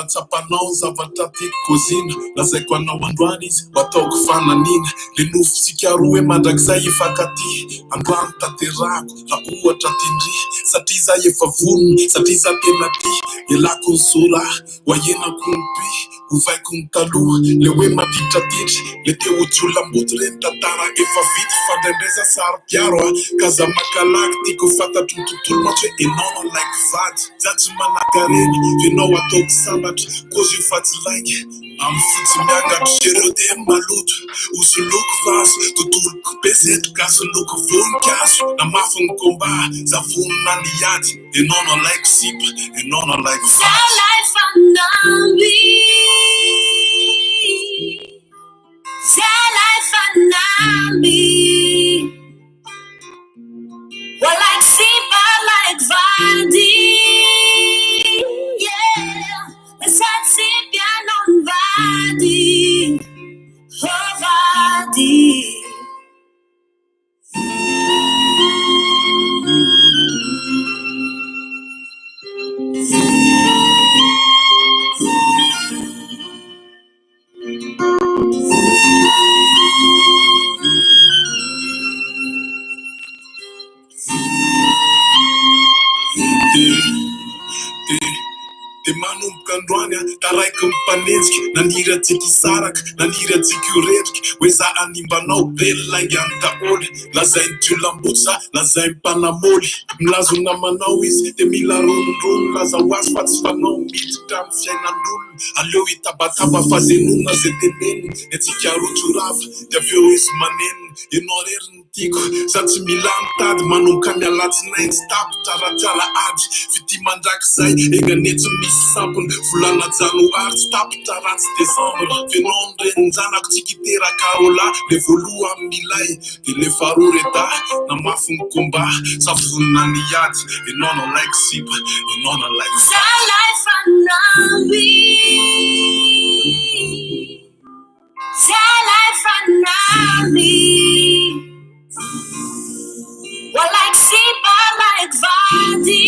Tsapanao zavatra tiako kozina lazaiko anao androany izy ataoko fananina le nofosika roa mandrakizay ifankaty androany tanterako la ohatra tindry satria za efa vonona satria za tena ty elako ny sola hoahenako ny pi hovaiko ny taloha le hoe maditraditry le te hojolambody reny tantara efa vity fandraindreza sary piaro ka za makalaky tiako fantatro ny tontolo matso hoe enao like vady za tsy manakareny fenao ataoko sambatra kozy io fa tsy like amy fotsy miangatro jereo de maloto hosoloko vaso tontoloko bezeto gasoloko voninkazo na mafy ny komba za vonona ny ady enao like sipa enao like Well, like Sipa, like Vandi, yeah. It's hot Sipia non Vandi, oh Vandi. De manomboka androany taraiky mipanenjika nanira tsiky saraka nanira tsiky retriky hoe za animbanao relonangy any daholy lazay ny diolambotsa lazay mipanamoly milazo namanao izy de mila ronondrono laza ho azy fa tsy fanao miditra amy fiainan'olona aleo hitabataba fa zenona zay teneniny etsika rotsorava de aveo izy maneniny enao rery tiko za tsy mila mitady manomboka ny alatsinainy tsy tapitsaratsara ady fity mandrakizay egnanetsy misy sampony volana janoary tsy tapitsaratsy desembre fenao nireny zanako tsy kiteraka ola le voaloha amy milay de le faharoa reta na mafy ny komba savonina ny ady enao like sipa enao like Well, like Sipa, like Vandi,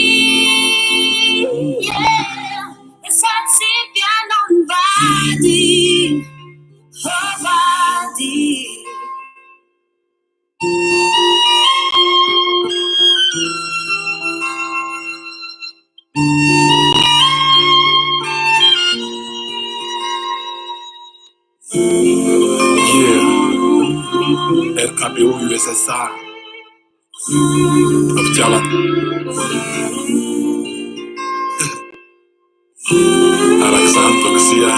yeah. It's hot Sipia non Vandi, oh Vandi. Yeah, RKBO USSR. Abdallah Alexandre Garcia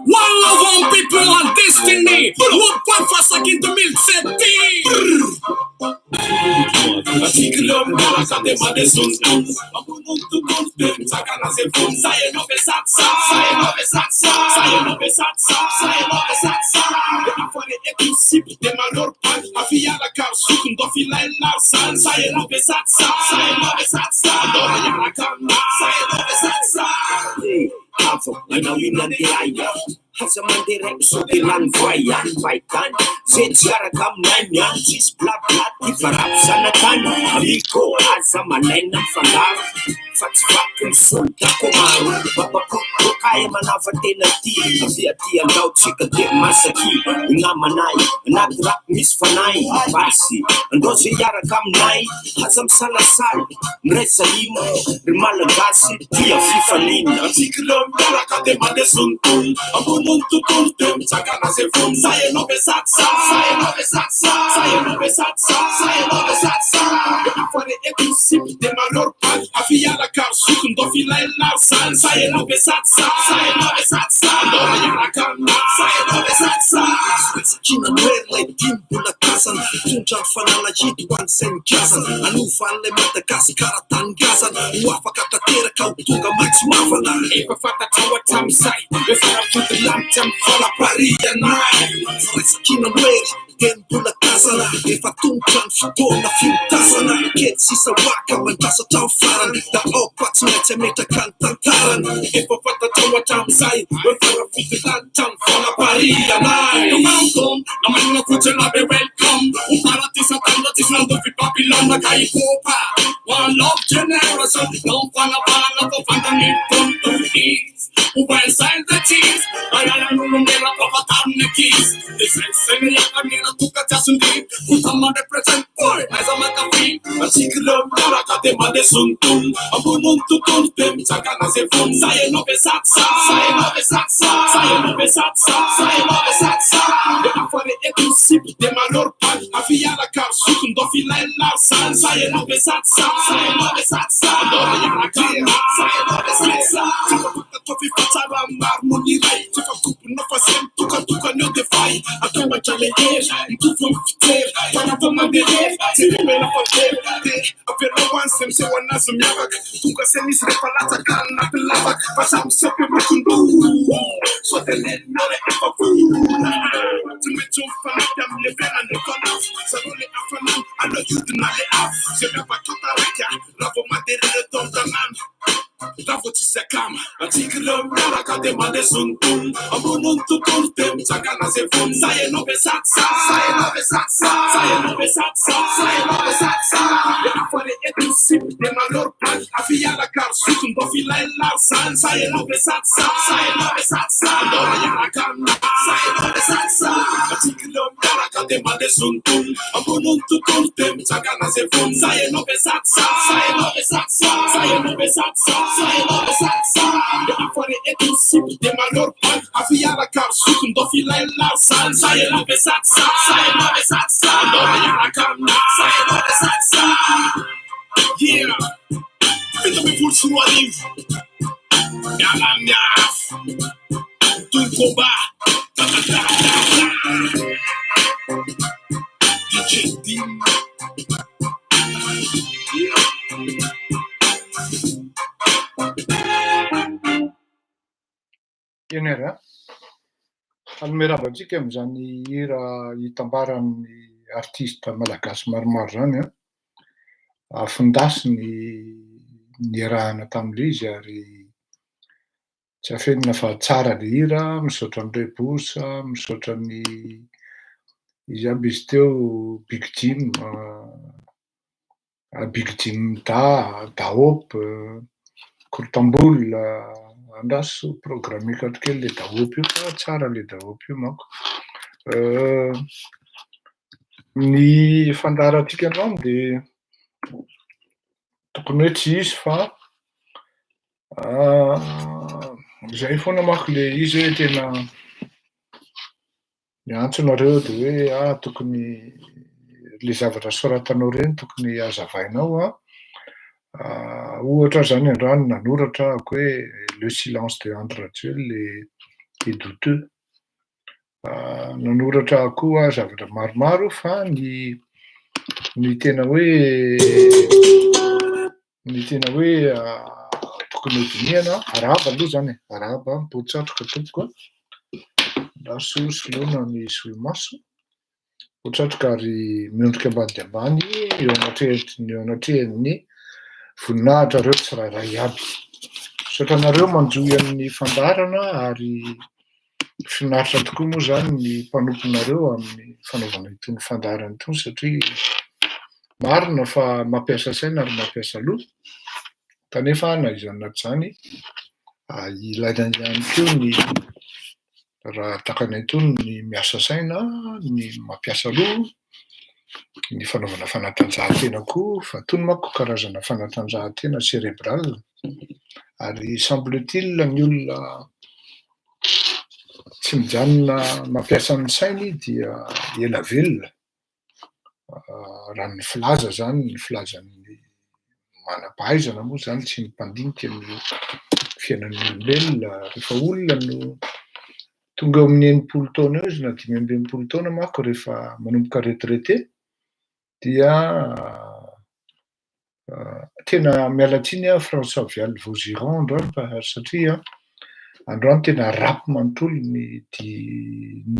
One love, one people, one destiny. One point for second to mil city. Artikelum della cadema de suntum Abununtu kuntum Sakana se fum Saye no besatsa Saye no besatsa Saye no besatsa Saye no besatsa Afane ekusip de malor pan Afia la kar sukun do fila el narsan Saye no besatsa Saye no besatsa Dora yana kama Saye no besatsa Hazo, now you not the idea. Has a man direct so the land fire and by can. Zara come nine she's black, if a rap sanatan. Amico has a man and from Fats fucking soul, Takomaru, Papa Cook, I am an Avatina tea, Viati and out chicken, Masaki, Namanai, not rap Miss Fanai, Basi, and those Yara come nine, Hasam Salasal, Mresalim, Malagasi, Tia Fifalin, Artikelum della cadema de suntum Abununtu kuntum Sakana se fum Saye no besatsa Saye no besatsa Saye no besatsa Saye no besatsa Afane ekusip de malor pan Afia la kar sukun do fila el narsan Saye no besatsa Saye no besatsa Dora yana kama Saye no besatsa Kina Merle, Timbula fiasana tontra ny fanalahito ho an'ny sainy kiasana anofa an'ilay Madagasikara tanindrazana ho afaka tanteraka ho tonga maitso mavana efa fantatrao hatramin'izay efa rapody lanitra amin'ny valaparianay faraisakina noery teny mbola tazana efa tongotra ny fotoana fiotasana kely sisa hoaka mandrasatra ny farany da opa tsy maintsy ametraka ny tantarany efa fantatrao hatramin'izay efa rapody lanitra amin'ny valaparianay namanina fotsinabe welcome ho paratisa-tana tsisy nandovy Babylone ka hipopa one love generation no fanavana fa fantany tonto is who will sign the cheese ayalan'olombela kofa taminy kiss desaiseny lakanina tokatsiason-dy ho tamande present boy aiza makafi asikireo miaraka de mandesontony ambonony tontolo de mitsakana ze vony sayenao ve satsa sayenao ve satsa sayenao ve satsa sayenao ve satsa de afare eto sipy de malorpagy afiarakary sokondao filailarzany sayenao ve satsa sayenao ve satsa andora iarakana sayenao ve satsa tsefafakatao fifatsara maro moniray tsefakobonao fa se mitokatokany eo de fay atongatra le hery mitovy ny fitery fanava mandehery tsy rimena fatery de averao any se miseho anazy miavaka tonga se misy rehefa latsaka anaty lavaka fa samy sepy mikondro so de lenare efa tsy maintsy mifanampy am'le venany efanafo zaro le afanany aleo iodina le afo ze miavakota raika raha vao manderery tao tanàna raha vao tsisy akama atsikireo miaraka de mandesontony ambonony tontolo de mitsangana ze vony sayenao ve satsa sayenao ve satsa sayenao ve satsa sayenao ve satsa de afare eto sipy de malorpagy afiarakary sokondao filailarzany sayenao ve satsa sayenao ve satsa andora iarakana sayenao ve satsa atsikireo miaraka de mandesontony ambonony tontolo de mitsangana ze vony sayenao ve satsa sayenao ve satsa sayenao ve satsa sayenao ve satsa de afare eto sipy de malorpagy afiarakary sokondao filailarzany sayenao ve satsa sayenao ve satsa andora iarakana sayenao ve satsa yeah fito amby folo sy roa arivo miala amin'ny afo toy combat DJ Dim Enera alomeravantsika amin'izany hira hitambaran'ny artista malagasy maromaro zany afindasy ny arahana tam'le izy ary tsy afenina fa tsara le hira misaotra ny Rebosa misaotra ny izy aby izy teo Big Jim Dahope Kortamboul andraso programme katrokely le Dahope io fa tsara le Dahope io manko ny fandarantsika androany de tokony hoe tsy isy fa zay foana manko le izy hoe tena miantsonareo de hoe tokony le zavatra soratanao reny tokony hazavainao ohatra zany androany nanoratra ako hoe le silence de André Rajoelina le douteux nanoratra koa zavatra maromaro fa ny tena hoe tokony hodiniana araba aloha zany araba mipotsatroka tompoko laso soloana ny solomaso potsatroka ary miondrika ambany de ambany eo anatrehany voninahitra reo tsy rahay aby saotra nareo manjoy amin'ny fandarana ary finaritra tokoa moa zany ny mpanomponareo amin'ny fanaovana itony fandarana itony satria marina fa mampiasa saina ary mampiasa loha kanefa na izy anaty zany ilaina ihany keo ny raha takana itony ny miasa saina ny mampiasa loha ny fanaovana fanatanjahantena koa fa tony manko karazana fanatanjahantena cérébral ary semble-t-il ny olona tsy mijanona mampiasa ny sainy dia ela velona raha ny filaza zany ny filazan'ny manam-pahaizana moa zany tsy mimpandinika ny fiainan'ny olombelona rehefa olona no tonga eo amin'ny 80 taona eo izy na 85 taona manko rehefa manomboka retraité dia tena miala tsiny François Vialy Vaugirand androany satria androany tena rapy manontolo ny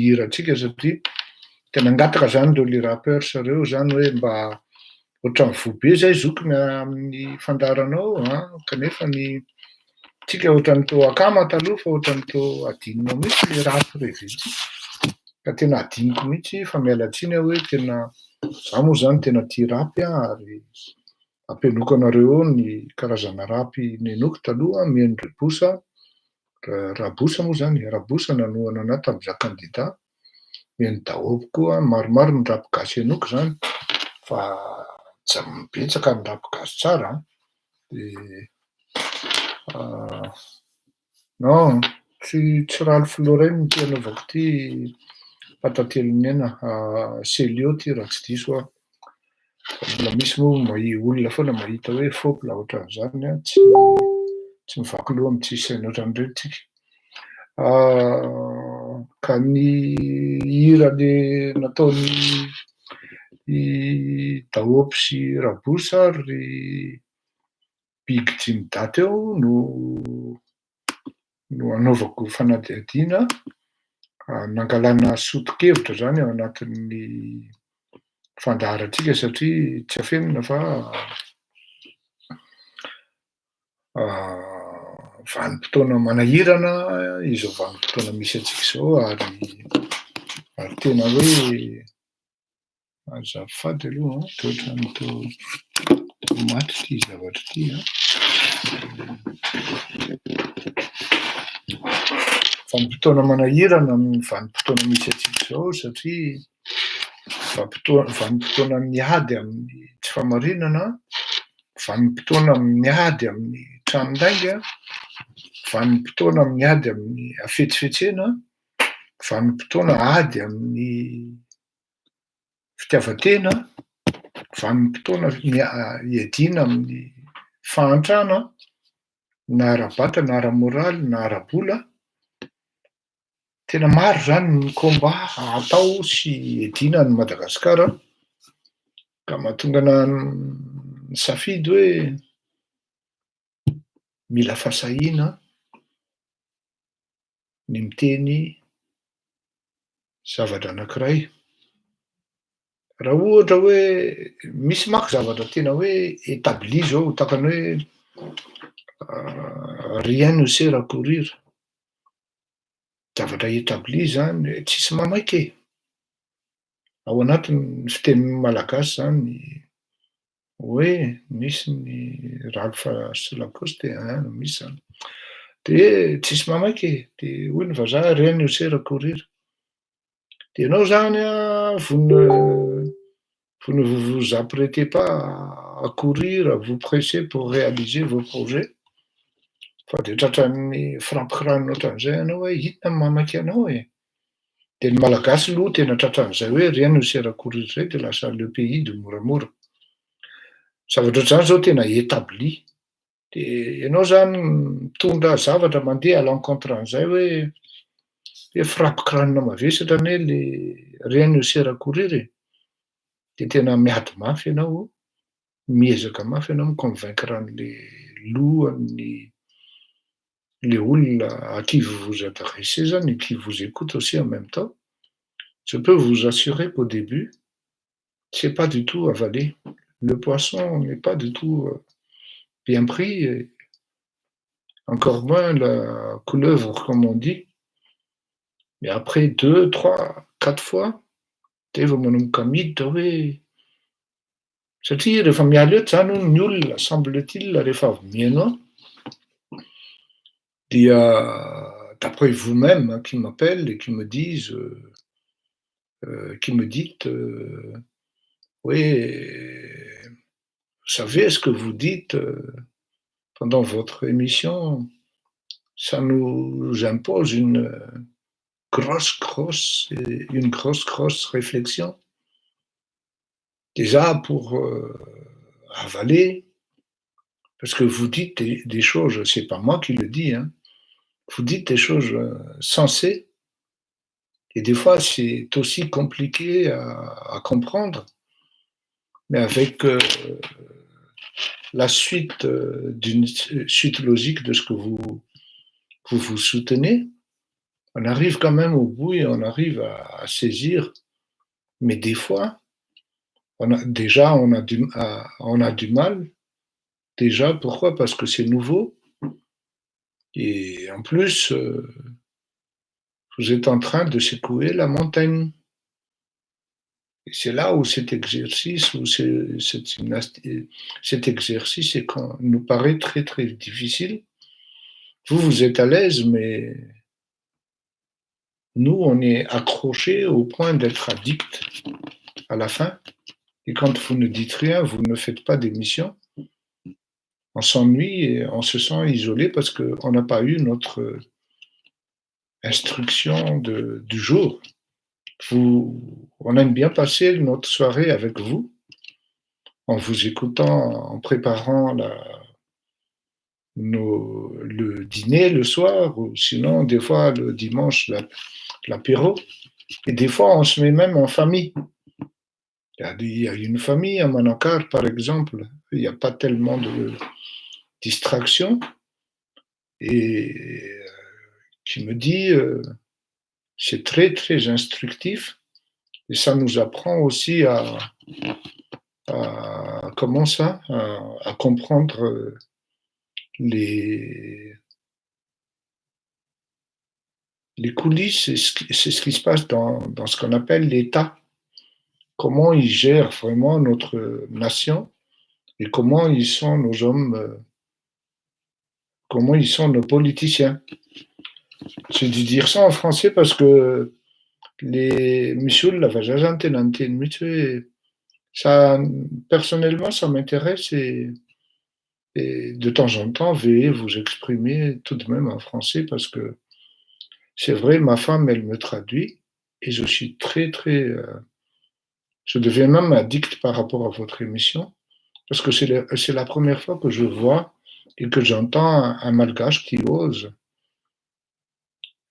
hirantsika satria tena angataka zany reo le rappeurs reo zany hoe mba ohatran'ny vobe zay zokiny amin'ny fandaranao kanefa ny tsika ohatran'ny teo akama taloha fa ohatran'ny teo adinonao mihitsy le rapy rehetra ka tena adiniko mihitsy fa miala tsiny hoe tena za moa zany tena tia rapy ary ampenoko anareo ny karazana rapy nenoko taloha mihaino Rabosa. Rabosa moa zany, Rabosa nanohana anahy tamin'ny za candidat, mihaino Daholy koa, maromaro ny rapy gasy henoko zany, fa tsy betsaka ny rapy gasy tsara. Non, tsy Ralph Lauren ty anaovako ty patatelonena Célio ty raha tsy diso aho. Mbola misy moa olona foana mahita hoe fopla ohatran'izany tsy mivaky loha amin'ny tsisy saina ohatran'ireny tsika. Ka ny hira le nataony Daholy sy Rabosa ry Big Jim Daty eo no anaovako fanadihadiana nangalana soto-kevitra zany ao anatin'ny fandaharatsika satria tsy afenina fa vanim-potoana manahirana izao vanim-potoana misy atsika izao ary tena hoe azafady aloha toetrany teo maty ty zavatra ty vanim-potoana manahirana amin'ny vanim-potoana misy atsika izao satria vanim-potoana miady amin'ny tsy famarinana, vanim-potoana miady amin'ny tranondainga, vanim-potoana miady amin'ny afetsifetsena, vanim-potoana ady amin'ny fitiavatena, vanim-potoana iadiana amin'ny fahantrana, na ara-bata, na ara-moraly, na ara-bola. Tena maro zany ny combat atao sy iadiana ny Madagasikara ka mahatonga ny safidy hoe mila fasahiana ny miteny zavatra anankiray. Raha ohatra hoe misy manko zavatra tena hoe établi zao takany hoe rien ne sert à courir. Zavatra établi zany tsisy mamaiky ao anatin'ny fitenin'ny malagasy zany hoe misy ny Ralph sy Lacoste misy zany de tsisy mamaiky de hoy ny vazaha rien ne sert à courir. De ianao zany vous ne vous apprêtez pas à courir, à vous presser pour réaliser vos projets. Fa de tratran'ny firapi-kiranina ohatran'izay ianao hoe inona ny mamaiky anao e. De ny malagasy aloha tena tratran'izay hoe rien ne sert à courir zay de lasa le pays de moramora. Zavatra ohatr'izany zao tena établi. De ianao zany mitondra zavatra mandeha à l'encontre an'izay hoe firapi-kiranina mavesatra anie le rien ne sert à courir e. De tena miady mafy ianao, miezaka mafy ianao mi-convaincre an'le lohany les olona à qui vous vous adressez zany et qui vous écoute aussi en même temps. Je peux vous assurer qu'au début, c'est pas du tout avalé. Le poisson n'est pas du tout bien pris, et encore moins la couleuvre, comme on dit. Mais après 2, 3, 4 fois, teva manomboka miditra hoe satria rehefa miala eto zany ny olona semble-t-il rehefa avy mihaino dia d'après vous-même qui m'appellent et qui me disent qui me dites oui, vous savez ce que vous dites pendant votre émission, ça nous impose une grosse réflexion. Déjà pour avaler, parce que vous dites des choses, c'est pas moi qui le dis, hein, vous dites des choses sensées, Et des fois, c'est aussi compliqué à comprendre, mais avec la suite d'une suite logique de ce que vous soutenez, on arrive quand même au bout et on arrive à saisir. Mais des fois, on a du mal. Déjà, pourquoi? Parce que c'est nouveau. Et en plus, vous êtes en train de secouer la montagne. Et c'est là où cet exercice nous paraît très très difficile. Vous êtes à l'aise, mais nous, on est accrochés au point d'être addict à la fin. Et quand vous ne dites rien, vous ne faites pas d'émission, on s'ennuie et on se sent isolé parce qu'on n'a pas eu notre instruction du jour. On aime bien passer notre soirée avec vous, en vous écoutant, en préparant le dîner le soir, ou sinon, des fois, le dimanche, l'apéro. Et des fois, on se met même en famille. Il y a une famille à Manakar, par exemple, il n'y a pas tellement de distractions. Et qui me dit, c'est très, très instructif. Et ça nous apprend aussi à comprendre les coulisses, c'est ce qui se passe dans ce qu'on appelle l'État. Comment ils gèrent vraiment notre nation et comment ils sont nos hommes, comment ils sont nos politiciens. J'ai dû dire ça en français parce que ça, personnellement, ça m'intéresse et de temps en temps, veuillez vous exprimer tout de même en français parce que c'est vrai, ma femme, elle me traduit et je suis très, très. Je deviens même addict par rapport à votre émission parce que c'est la première fois que je vois et que j'entends un malgache qui ose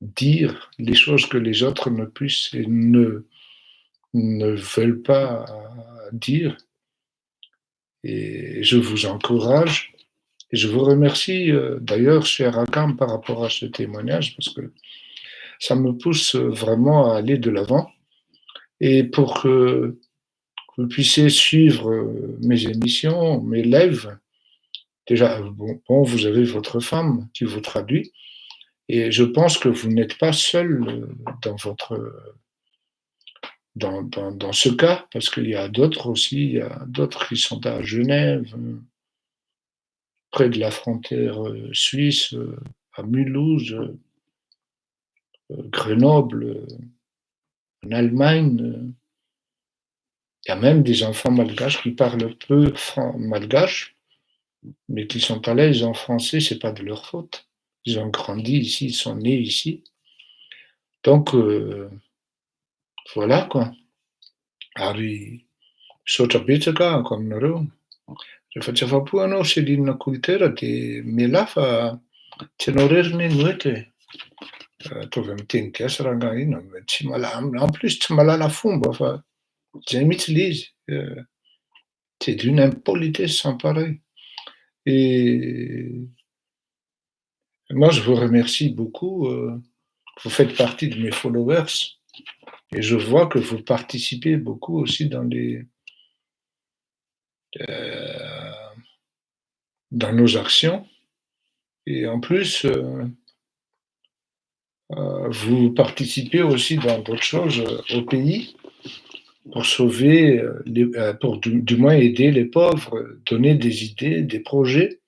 dire les choses que les autres ne puissent et ne veulent pas dire. Et je vous encourage et je vous remercie d'ailleurs, cher Akam, par rapport à ce témoignage parce que ça me pousse vraiment à aller de l'avant. Et pour que vous puissiez suivre mes émissions, mes lives, déjà, bon, vous avez votre femme qui vous traduit, et je pense que vous n'êtes pas seul dans ce cas, parce qu'il y a d'autres aussi, il y a d'autres qui sont à Genève, près de la frontière suisse, à Mulhouse, Grenoble, en Allemagne. Il y a même des enfants malgaches qui parlent peu malgache, mais qui sont à l'aise en français, c'est pas de leur faute. Ils ont grandi ici, ils sont nés ici. Donc, voilà quoi. Ari sotra betsaka anko aminareo. Rehefa tsy afa-po anao Céline Coulter dia mialahy fa tsy anao rery ny noety hoe ataovy amin'ny teny gasy rangahy iny tsy en plus tsy mahalala fomba fa zay mihitsy le izy. C'est d'une impolitesse sans pareil. Et moi, je vous remercie beaucoup. Vous faites partie de mes followers et je vois que vous participez beaucoup aussi dans nos actions. Et en plus, vous participez aussi dans d'autres choses au pays pour sauver, pour du moins aider les pauvres, donner des idées, des projets.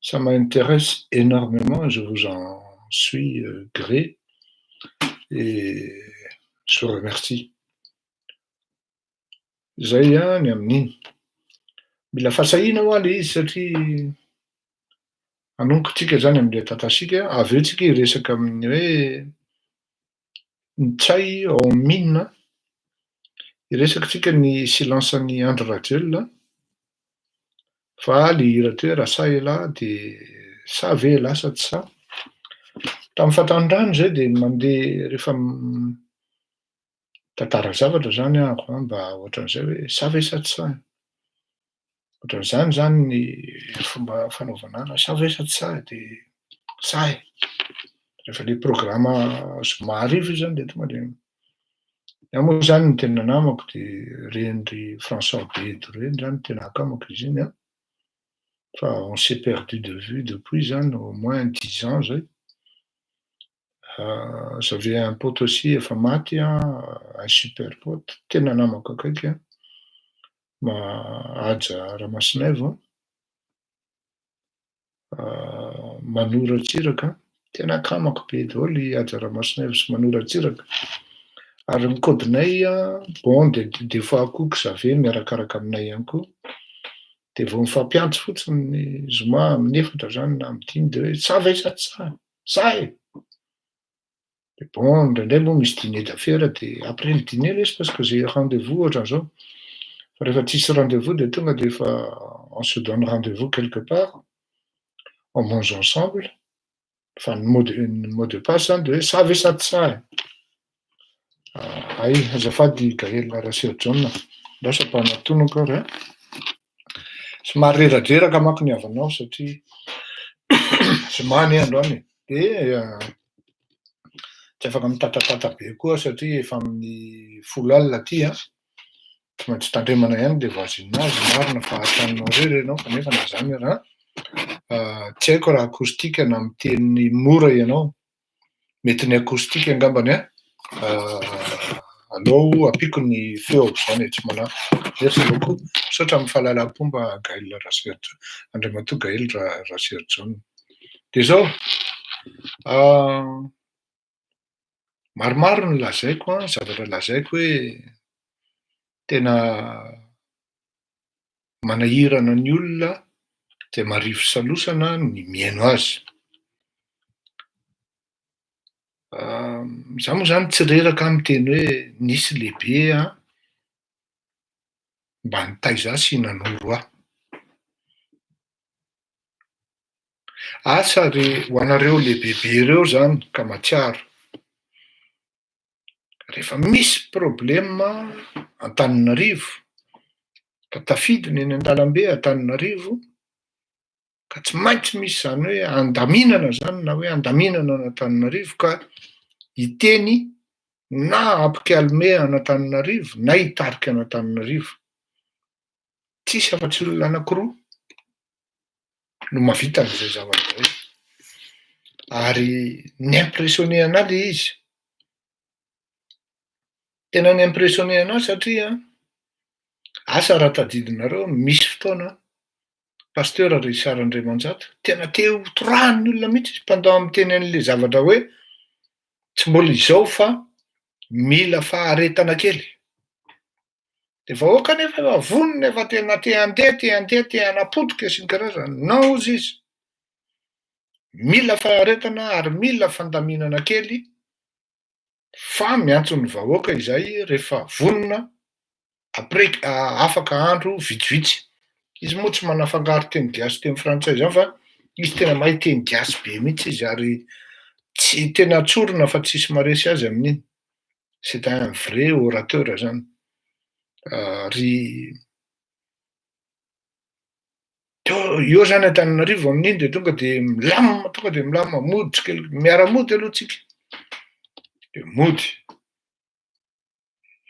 Ça m'intéresse énormément et je vous en suis gré et je vous remercie. Zay ihany amin'iny. Mila fasahina ho le izy satria anonkitsika zany amin'ilay tatasika, avy eo tsika hiresaka amin'ny hoe ny tsay en mine, hiresaka tsika ny silansan'ny Andry Rajoelina fa le hira teo raha sa elahy dia sa ve lasa tsy sa. Tamin'ny fahatanindrano zay dia mandeha rehefa tantara zavatra zany ahako mba ohatran'izay hoe savesatsy sahy. Ohatran'izany zany ny fomba fanaovana ana savesatsy sahy de sahy. Rehefa le programa somary ivy zany de tonga de iaho moa zany ny tena namako de reny ry François Beto reny zany tena akamako izy iny a. Fa on s'est perdu de vue depuis zany au moins 10 ans zay. J'avais un pote aussi efa maty un super pote, tena namako akaiky Aja Ramasinaivo Manora Tsiraka, tena akamako be daholo i Aja Ramasinaivo sy Manora Tsiraka. Ary ny kodinay bon de fois koa Xavier miarakaraka aminay ihany koa. De vao mifampiantso fotsiny ny zoma amin'ny efatra zany na amin'ny dimy de hoe savesatsy sahy, sahy. De bon, indraindray moa misy dîner d'affaires de après le dîner lesy parce que j'ai rendez-vous ohatran'izao. Fa rehefa tsisy rendez-vous de tonga de efa on se donne rendez-vous quelque part, on mange ensemble. Fa ny mot de passe zany de hoe savesatsy sahy. Ay, azafady Gaël Rasio John, lasa mpanantonako ary somary reradreraka manko ny havanao satria zomany androany. De tsy afaka mitatatata be koa satria efa amin'ny folo alina aty tsy maintsy tandremana ihany le voisinage, marina fa hatraninao irery ianao fa nefa na zany raha tsy haiko raha akoustika na miteny mora ianao, mety ny akoustika angambany allo apiko ny feo zany tsy manao. Merci beaucoup. Misaotra amin'ny fahalalam-pomba Gaël Rasierjo, Andriamatoa Gaël Rasierjo. De zao maromaro ny lazaiko zavatra lazaiko hoe tena manahirana ny olona zay marivo salosana ny miaino azy. Za moa zany tsy reraka miteny hoe nisy lehibe mba nitaiza sy nanoro aho. Asa ry ho anareo lehibebe ireo zany ka matsiaro. Rehefa misy problema Antananarivo ka tafidiny eny an-dalambe Antananarivo ka tsy maintsy misy zany hoe andaminana zany na hoe andaminana an'Antananarivo ka hiteny na ampikalume an'Antananarivo na hitarika an'Antananarivo. Tsisy afa-tsy olona anankiroa no mahavita an'izay zavatra zay. Ary ni-impressionné anahy le izy. Tena ni-impressionné anahy satria asa raha tadidinareo misy fotoana pasteur Richard Andriamanjato tena te ho torahan'ny olona mihitsy mpandao miteny an'le zavatra hoe tsy mbola izao fa mila faharetana kely. De vahoaka nefa efa vonona efa tena te handeha hanapotika sy ny karazany. Non hozy izy. Mila faharetana ary mila fandaminana kely fa miantso ny vahoaka izay rehefa vonona après afaka andro vitsivitsy. Izy moa tsy manafangaro teny gasy teny frantsay zany fa izy tena mahay teny gasy be mihitsy izy ary tsy tena tsorina fa tsisy maresy azy amin'iny. C'est un vrai orateur zany. Ry io zany Antananarivo amin'iny de tonga de milamina mody kely, miara-mody aloha tsika. De mody.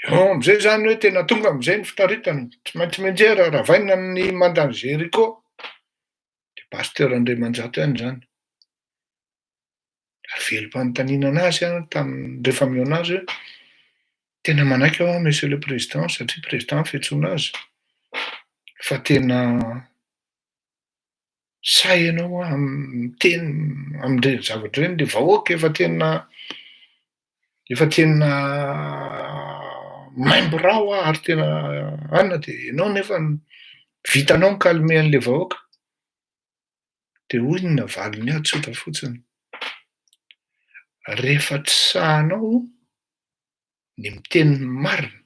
Io amizay zany hoe tena tonga amizay ny fitaritana, tsy maintsy mianjera ravaina ny mandany Jeriko. De pasteur Andriamanjato ihany zany. Ary velom-panontaniana anazy rehefa mihaona azy hoe tena manaiky aho monsieur le président satria président fiantsoana azy. Fa tena say ianao miteny amin'ireny zavatra ireny de vahoaka efa tena maimbo rao ary tena anona de ianao nefa vitanao mikalume an'le vahoaka. De hoy ny navaliny ahy tsotra fotsiny. Rehefa tsy sahanao ny miteny marina,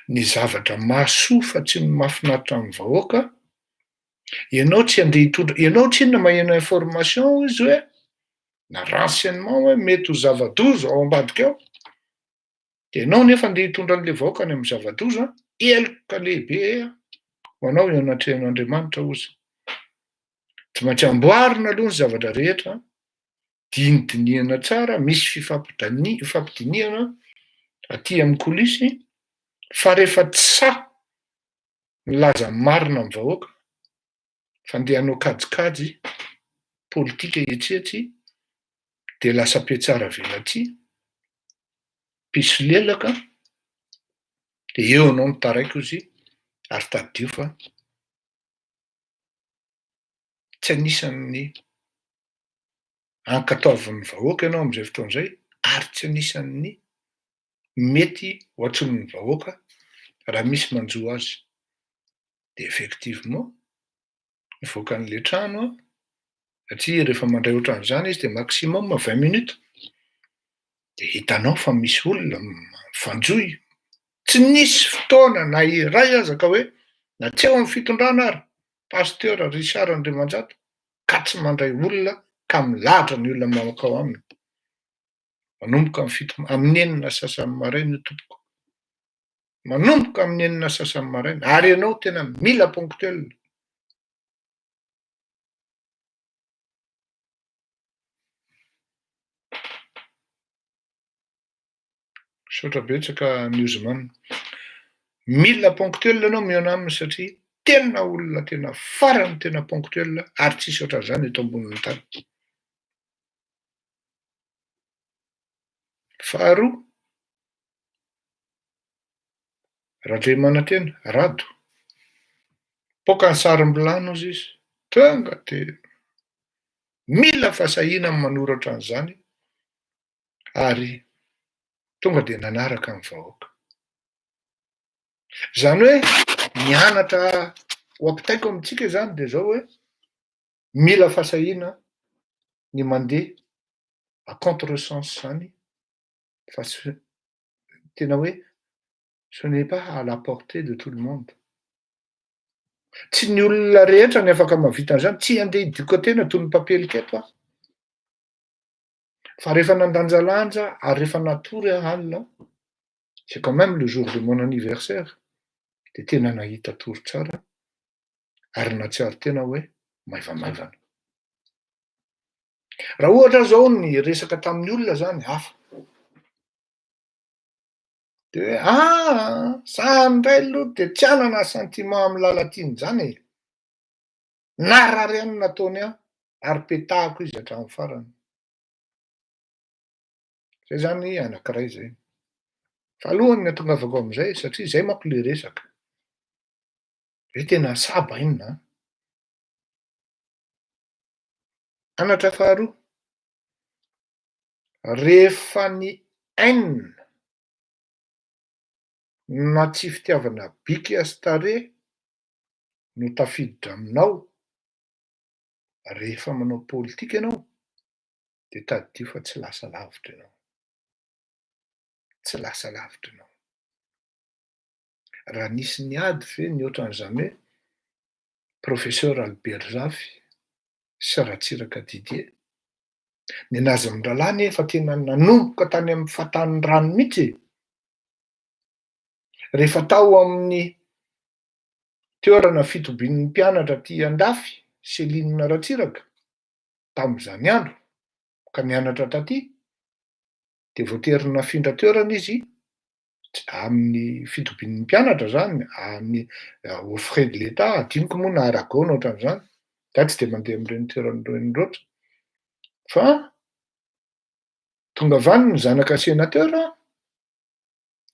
ny zavatra mahasoa fa tsy mahafinaritra ny vahoaka, ianao tsy andeha hitondra, ianao tsy inona maheno information izy hoe na renseignement hoe mety ho zava-doza ao ambadika ao. dia ianao nefa andeha hitondra an'ilay vahoaka any amin'ny zava-doza eloka lehibe ho anao ianatrehan'Andriamanitra ozy. Tsy maintsy amboarina aloha ny zavatra rehetra, dinidinihana tsara, misy fifampidinihana aty amin'ny kolisy, fa rehefa tsa milaza marina amin'ny vahoaka fa andeha hanao kajikajy politika etsetsy dia lasa mpiatsara velatsia, piso lelaka, dia eo anao nitaraiky ozy ary taddio fa tsy anisan'ny ankataovan'ny vahoaka ianao amin'izay fotoan'izay ary tsy anisan'ny mety ho antson'ny vahoaka raha misy manjo azy. Dia effectivement nivoaka an'ilay trano satria rehefa mandray ohatran'izany izy dia maximum 20 minutes dia hitanao fa misy olona mifanjoy, tsy nisy fotoana na iray aza ka hoe na tsy eo amin'ny fitondrana ary pasteur Richard Andriamanjato ka tsy mandray olona ka milahatra ny olona mankao aminy. Manomboka amin'ny 9 sasany maraina io tompoko, manomboka amin'ny 9 sasany maraina, ary ianao tena mila ponctuel. Misaotra betsaka newsman, mila ponctuel ianao mihaona aminy satria tena olona tena farany tena ponctuel ary tsisy ohatran'izany eto ambonin'ny tany. Faharoa, Randriamanantena Rado, poka ny sarim-bilany ozy izy, tonga dia mila fahasahiana amin'ny manoratra an'izany ary tonga dia nanaraka ny vahoaka. Izany hoe mianatra ho ampitaiko amintsika izany dia zao hoe mila fahasahiana ny mandeha à contre-sens izany fa tena hoe ce n'est pas à la portée de tout le monde. Tsy ny olona rehetra ny afaka mahavita an'izany, tsy andeha hidiko tena toy ny papeliketo aho. Fa rehefa nandanjalanja ary rehefa natory alina, c'est quand même le jour de mon anniversaire, dia tena nahita tory tsara ary natsiaro tena hoe maivamaivana. Raha ohatra zao ny resaka tamin'ny olona zany hafa, dia hoe za ndray aloha dia tsy hanana sentiment amin'ny lalatiny zany e, narary any nataony aho ary petahako izy hatramin'ny farany. Zay zany anankiray zay. Fa alohany ny atongavako amin'izay satria izay manko le resaka. Hoe tena saba inona. Anatra faharoa, rehefa ny haine na tsy fitiavana bika sy tarehy no tafiditra aminao rehefa manao politika ianao dia taddio fa tsy lasa lavitra ianao. Tsy lasa lavitra ianao. Raha nisy niady ve ny ohatran'izany hoe professeur Albert Zafy sy Ratsiraka Didier, ny anazy amin'ny rahalahy nefa tena nanomboka tany amin'ny fahatan'ny rano mihitsy. Rehefa tao amin'ny toerana fitobian'ny mpianatra aty Andafy, Céline Ratsiraka, tamin'izany andro ka nianatra taty, dia voatery nafindra toerana izy amin'ny fitobian'ny mpianatra zany, aux frais de l'État, adinoko moa na Aragon ohatran'izany, za tsy dia mandeha amin'ireny toerana loatra. Fa tonga avy any ny zanaka sénateur,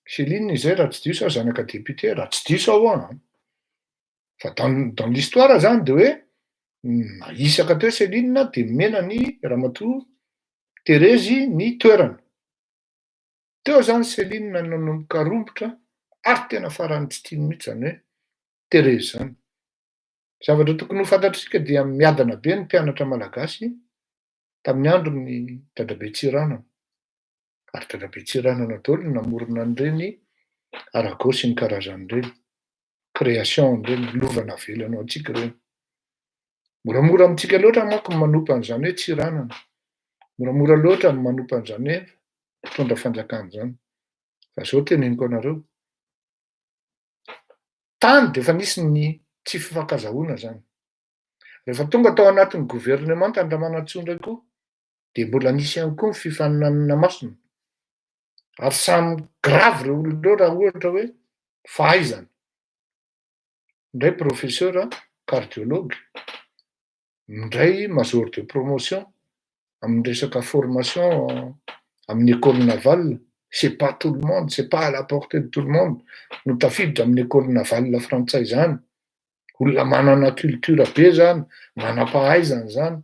Céline izay raha tsy diso aho, zanaka député raha tsy diso aho. Fa dans l'histoire zany dia hoe isaka teo Céline dia mena ny ramatoa Thérèse ny toerana. Teo zany Céline nanomboka rombotra ary tena farany tsy tiany mihitsy zany hoe Thérèse zany. Zavatra tokony ho fantatritsika dia miadana be ny mpianatra malagasy tamin'ny andron'ny Dadabe Tsiranana. Ary Dadabe Tsiranana daholo no namorona an'ireny Arago sy ny karazan'ireny création ireny lovana velona ao antsika ireny. Moramora amintsika loatra manko ny manompo an'izany hoe Tsiranana. Moramora loatra ny manompo an'izany hoe mpitondra fanjakana izany. fa zao teneniko anareo tany de efa nisy ny tsy fifankazahoana zany rehefa tonga tao anatin'ny gouvernement Andriamanantsoa indray koa de mbola nisy ihany koa ny fifaninanana masina ary samy gravy reo olonareo raha ohatra hoe fahaizana indray professeur cardiologue indray major de promotion amin'ny resaka formation amin'ny école navale. C'est pas tout le monde, c'est pas à la portée de tout le monde no tafiditra amin'ny école navale frantsay zany olona manana culture be zany manam-pahaizana zany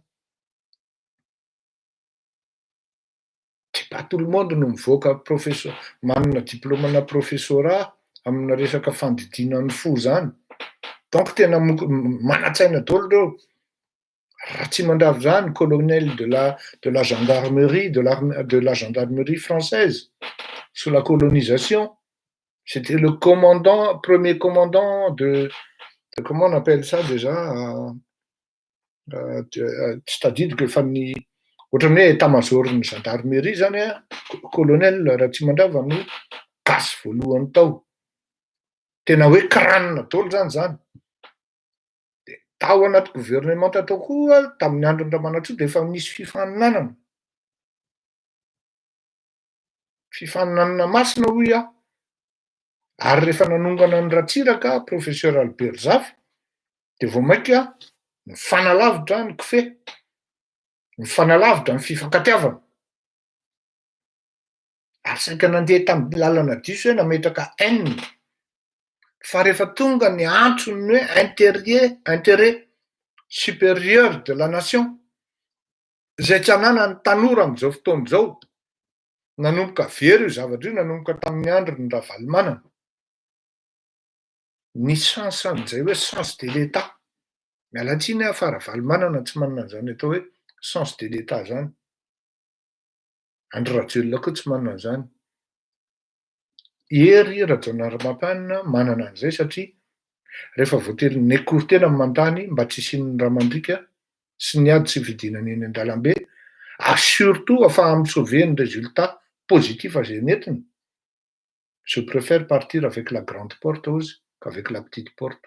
c'est pas tout le monde no mivoaka professeur manana diplômana professorat amina resaka fandidinan'ny fo zany donc tena manatsaina daholo reo raha tsy mandravy zany colonel de la gendarmerie de la gendarmerie française sous la colonisation c'était le premier commandant de comment on appelle ça déjà tsy tadidiko efa ny ohatran'ny hoe état-major ny gendarmerie zany colonel raha tsy mandravy amin'ny gasy voalohany tao tena hoe kranina daholo zany de tao anaty gouvernement tao koa tamin'ny andro Andriamanantsoa de efa nisy fifaninanana masina hoy ary rehefa nanongana ny Ratsiraka professeur Albert Zafy de vao maika mifanalavitra ny kofehy mifanalavitra ny fifankatiavana ary saika nandeha tamin'ny lalana diso hoe nametraka haine fa rehefa tonga ny antsony hoe intérêt supérieur de la nation zay tsy anana ny tanora am'izao fotoana zao nanomboka very io zavatra io nanomboka tamin'ny andro ny Ravalomanana ny sens an'izay hoe sens de l'état mialatsiny fa Ravalomanana tsy manana an'izany atao hoe sens de l'état zany Andry Rajoelina koa tsy manana an'izany ery Rajaonarimampanina manana an'izay satria rehefa voately nécourtena mandany mba tsy isian'ny Ramandrika sy ny ady sy vidinana eny an-dalambe surtout afa misauver ny résultat positif zay netiny je préfère partir avec la grande porte ozy qu'avec la petite porte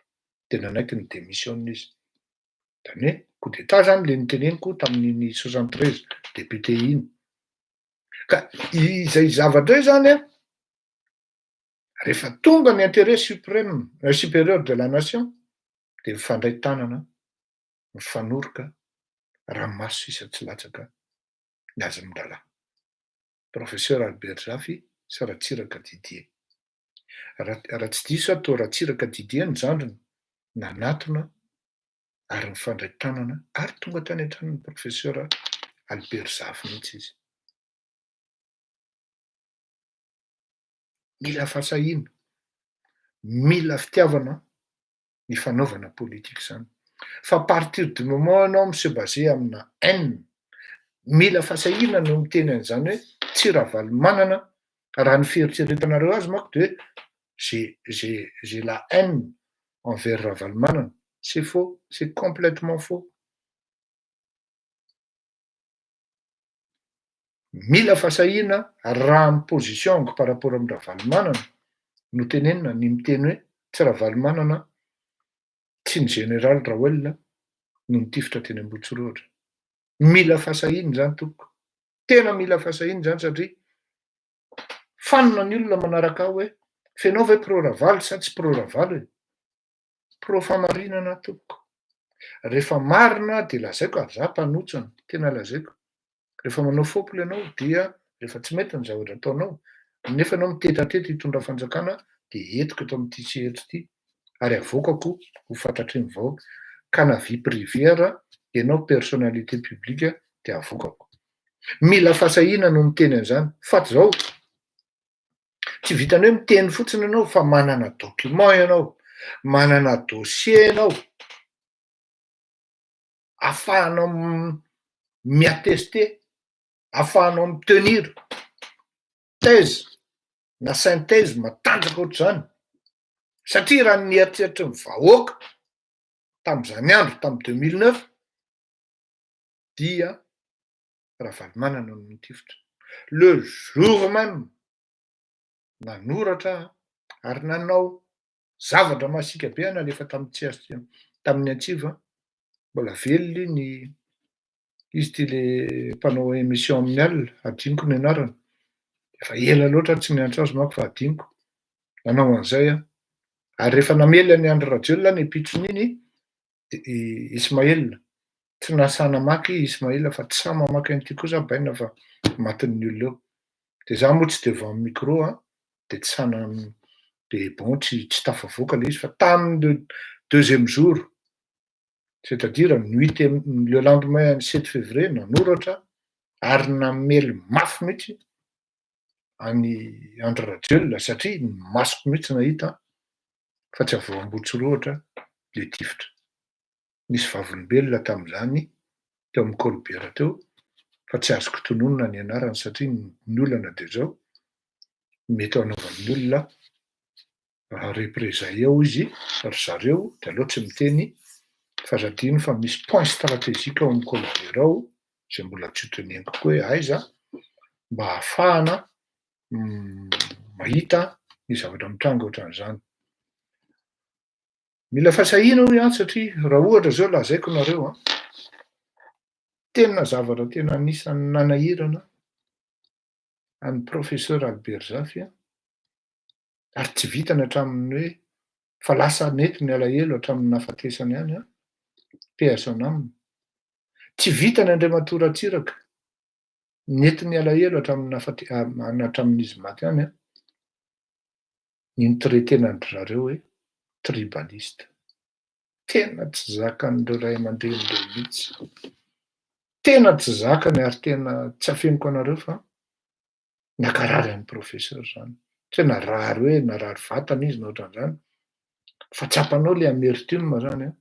de nanaiky ny démission izy zany hoe coup d'état zany le niteneniko tamin'iny 73 député iny ka izay zavatra zany rehefa tonga ny intérêt suprême supérieur de la nation de mifandray tanana mifanoroka raha maso sisa tsy latsaka miazy mindralà professeur Albert Zafy sy Ratsiraka Didier raha tsy diso atao Ratsiraka Didier ny zandriny nanatona ary mifandray tanana ary tonga tany an-tranon'ny professeur Albert Zafy mihitsy izy mila fasahina mila fitiavana ny fanaovana politika zany fa à partir du moment anao se basé amina haine mila fasahina no miteny an'izany hoe tsy Ravalomanana raha ny fieritreretanareo azy manko de j'ai la haine envers Ravalomanana c'est faux, c'est complètement faux. Mila fasahina raha ny positionko par rapport amin'ny Ravalomanana no tenenina ny miteny hoe tsy Ravalomanana tsy ny général Raoelina no nitifitra teny Ambohitsirotra. Mila fasahina zany tompoko. Tena mila fasahina zany satria fanona ny olona manaraka hoe fenao ve pro-Ravaly sa tsy pro-Ravaly e? Pro-famarinana tompoko. Rehefa marina de lazaiko ary za mpanotsana, tena lazaiko. Rehefa manao fopy ianao dia rehefa tsy mety ny zavatra ataonao, nefa ianao mitetratety hitondra fanjakana de entiko eto amin'ity sehatry ity ary avokako ho fantatry ny vahoaka ka na vie privée ara ianao personnalité publique de avokako. Mila fasahina no miteny an'izany fa zao tsy vitany hoe miteny fotsiny ianao fa manana document ianao, manana dossier ianao afahanao miattester, afahanao mitenir thèse na synthèse matanjaka ohatr'izany satria raha ny eritreritry ny vahoaka tamin'izany andro tamin'ny 2009 dia Ravalomanana no nitifitra. Le jour même nanoratra ary nanao zavatra masika be ana rehefa tamin'ny antsiva. Mbola velona iny izy ty le mpanao émission amin'ny alina, adiniko ny anarany. Efa ela loatra tsy niantso azy manko fa adiniko. Nanao an'izay a. Ary rehefa namela ny Andry Rajoelina ny pitron'iny Ismaël, tsy nasana maky Ismaël fa tsy sa mamaky an'ity kosa baina fa matin'ny olona eo. De za moa tsy de vao amin'ny micro a, de tsy sana de bon tsy tafavoaka le izy fa tamin'ny deuxième jour, c'est-à-dire le lendemain 7 février nanoratra ary namely mafy mihitsy any Andry Rajoelina satria masoko mihitsy nahita fa tsy avoambotsy roatra le tifitra. Nisy vavolombelona tamin'izany teo amin'ny Colbert teo fa tsy azoko tononona ny anarany satria ny olana de zao mety anaovan'ny olona représailles ao izy ry zareo de aleo tsy miteny fa zadiny fa misy point stratégique ao amin'ny Colbert ao zay mbola tsy hoteneniko koa hoe aiza mba ahafahana mahita ny zavatra mitranga ohatran'izany. Mila fasahina hoy satria raha ohatra zao lazaiko nareo tena zavatra tena anisan'ny nanahirana any professeur Albert Zafy ary tsy vitany hatramin'ny hoe fa lasa nety ny alahelo hatramin'ny nahafatesany any paix à son âme. Tsy vitany Andriamatora Atsiraka nety ny alahelo hatramin'izy maty any iny traitena andry zareo hoe tribaliste. Tena tsy zakan'ireo ray aman-drenireo mihitsy. Tena tsy zakany ary tena tsy afeniko anareo fa nakarary amin'ny professeur zany. Tsy hoe narary hoe narary vatana izy na ohatran'izany fa tsapanao le amertume zany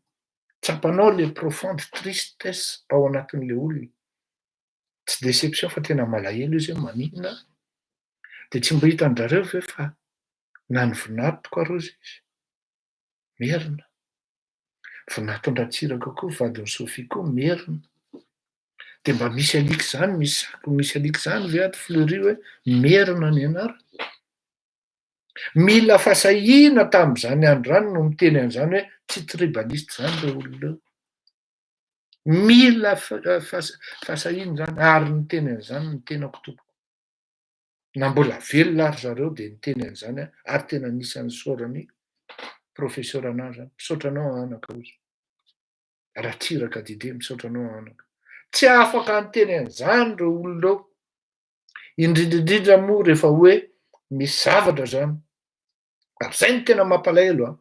tsapanao le profonde tristesse ao anatin'le olona. Tsy déception fa tena malahelo izy hoe maninona de tsy mbo hitan-jareo ve fa nany voninahitoko arozy izy merina. Voninahitondrantsiraka koa vadiny Sofia koa merina. De mba misy alika zany misy alika zany ve ato Fleury hoe merina ny anara. Mila fasahina tamin'izany androany no miteny an'izany hoe tsy tribaliste zany le olona eo. Mila fasahina zany ary niteny an'izany ny tenako tompoko. Na mbola velona ary zareo de niteny an'izany ary tena anisan'ny saorany professeur anazy misaotra anao anaka ozy. Ratsiraka dide misaotra anao anaka. Tsy afaka niteny an'izany reo olona eo. Indrindrindrindra moa rehefa hoe misy zavatra zany. Ary zay ny tena mampalahelo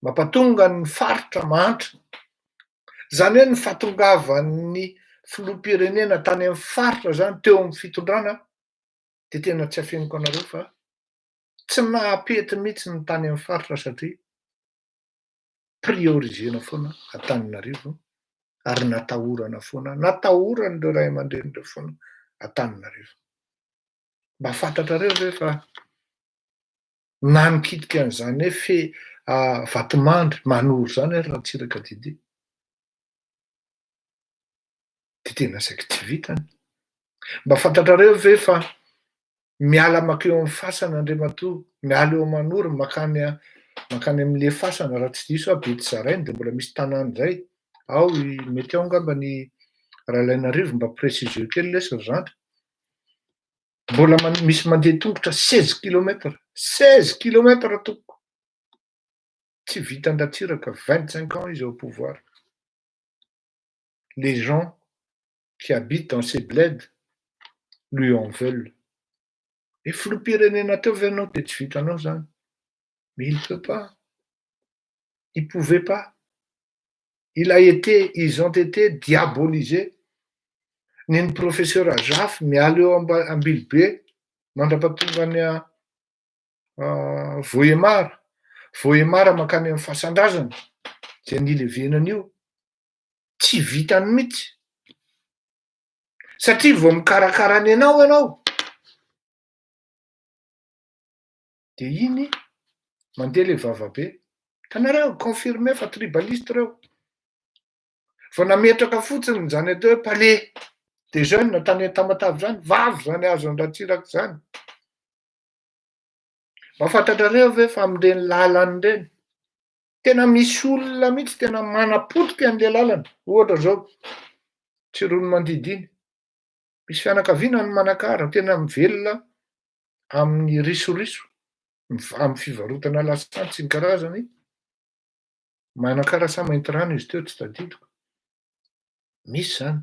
mampatonga ny faritra mantra. Zany hoe ny fahatongavan'ny filoham-pirenena tany amin'ny faritra zany teo amin'ny fitondrana de tena tsy afeniko anareo fa tsy nahapety mihitsy ny tany amin'ny faritra satria priorisena foana Antananarivo ary natahorana foana natahorana ray aman-drenireo foana Antananarivo. Mba fantatrareo ve fa na nikitika an'izany hoe vatomandry manoro zany ary Ratsiraka dide de tena saika tsy vitany. Mba fantatrareo ve fa miala makeo amin'ny fasana Andriamatoa, miala eo Manoro makany amin'le fasana raha tsy diso Betsaray de mbola misy tanàna zay. Ao mety ao angamba ny Ralainarivo mba préciseo kely le sergente. Mbola misy mandeha tongotra 16 kilomètres. 16 kilomètres tompoko. Tsy vitan'ny Ratsiraka 25 ans izy au pouvoir. Les gens qui habitent dans ces bleds lui en veulent. Et filoham-pirenena teo ve anao de tsy vitanao zany. Mais il ne peut pas. Il ne pouvait pas. Ils ont été diabolisés. Ny professeur Azafy miala eo Ambilibe mandrapatonga ny Vohemara makany amin'ny Fasandrazana zay nilevenana io tsy vitany mihitsy satria vao mikarakara ny anao de iny mandeha le vavabe tanareo confirmé fa tribaliste reo vao nametraka fotsiny zany atao hoe palais de jeunes tany Tamatavy zany vavy zany azony Ratsiraka zany Mahafantatrareo ve fa am'reny lalany reny tena misy olona mihitsy tena manapotika an'le lalana. Ohatra zao Tsirono Mandidiny, misy fianakaviana ny Manakara tena mivelona amin'ny risoriso amin'ny fivarotana lasantsy sy ny karazany. Manakara sa mainty rano izy teo tsy tadidiko. Misy zany.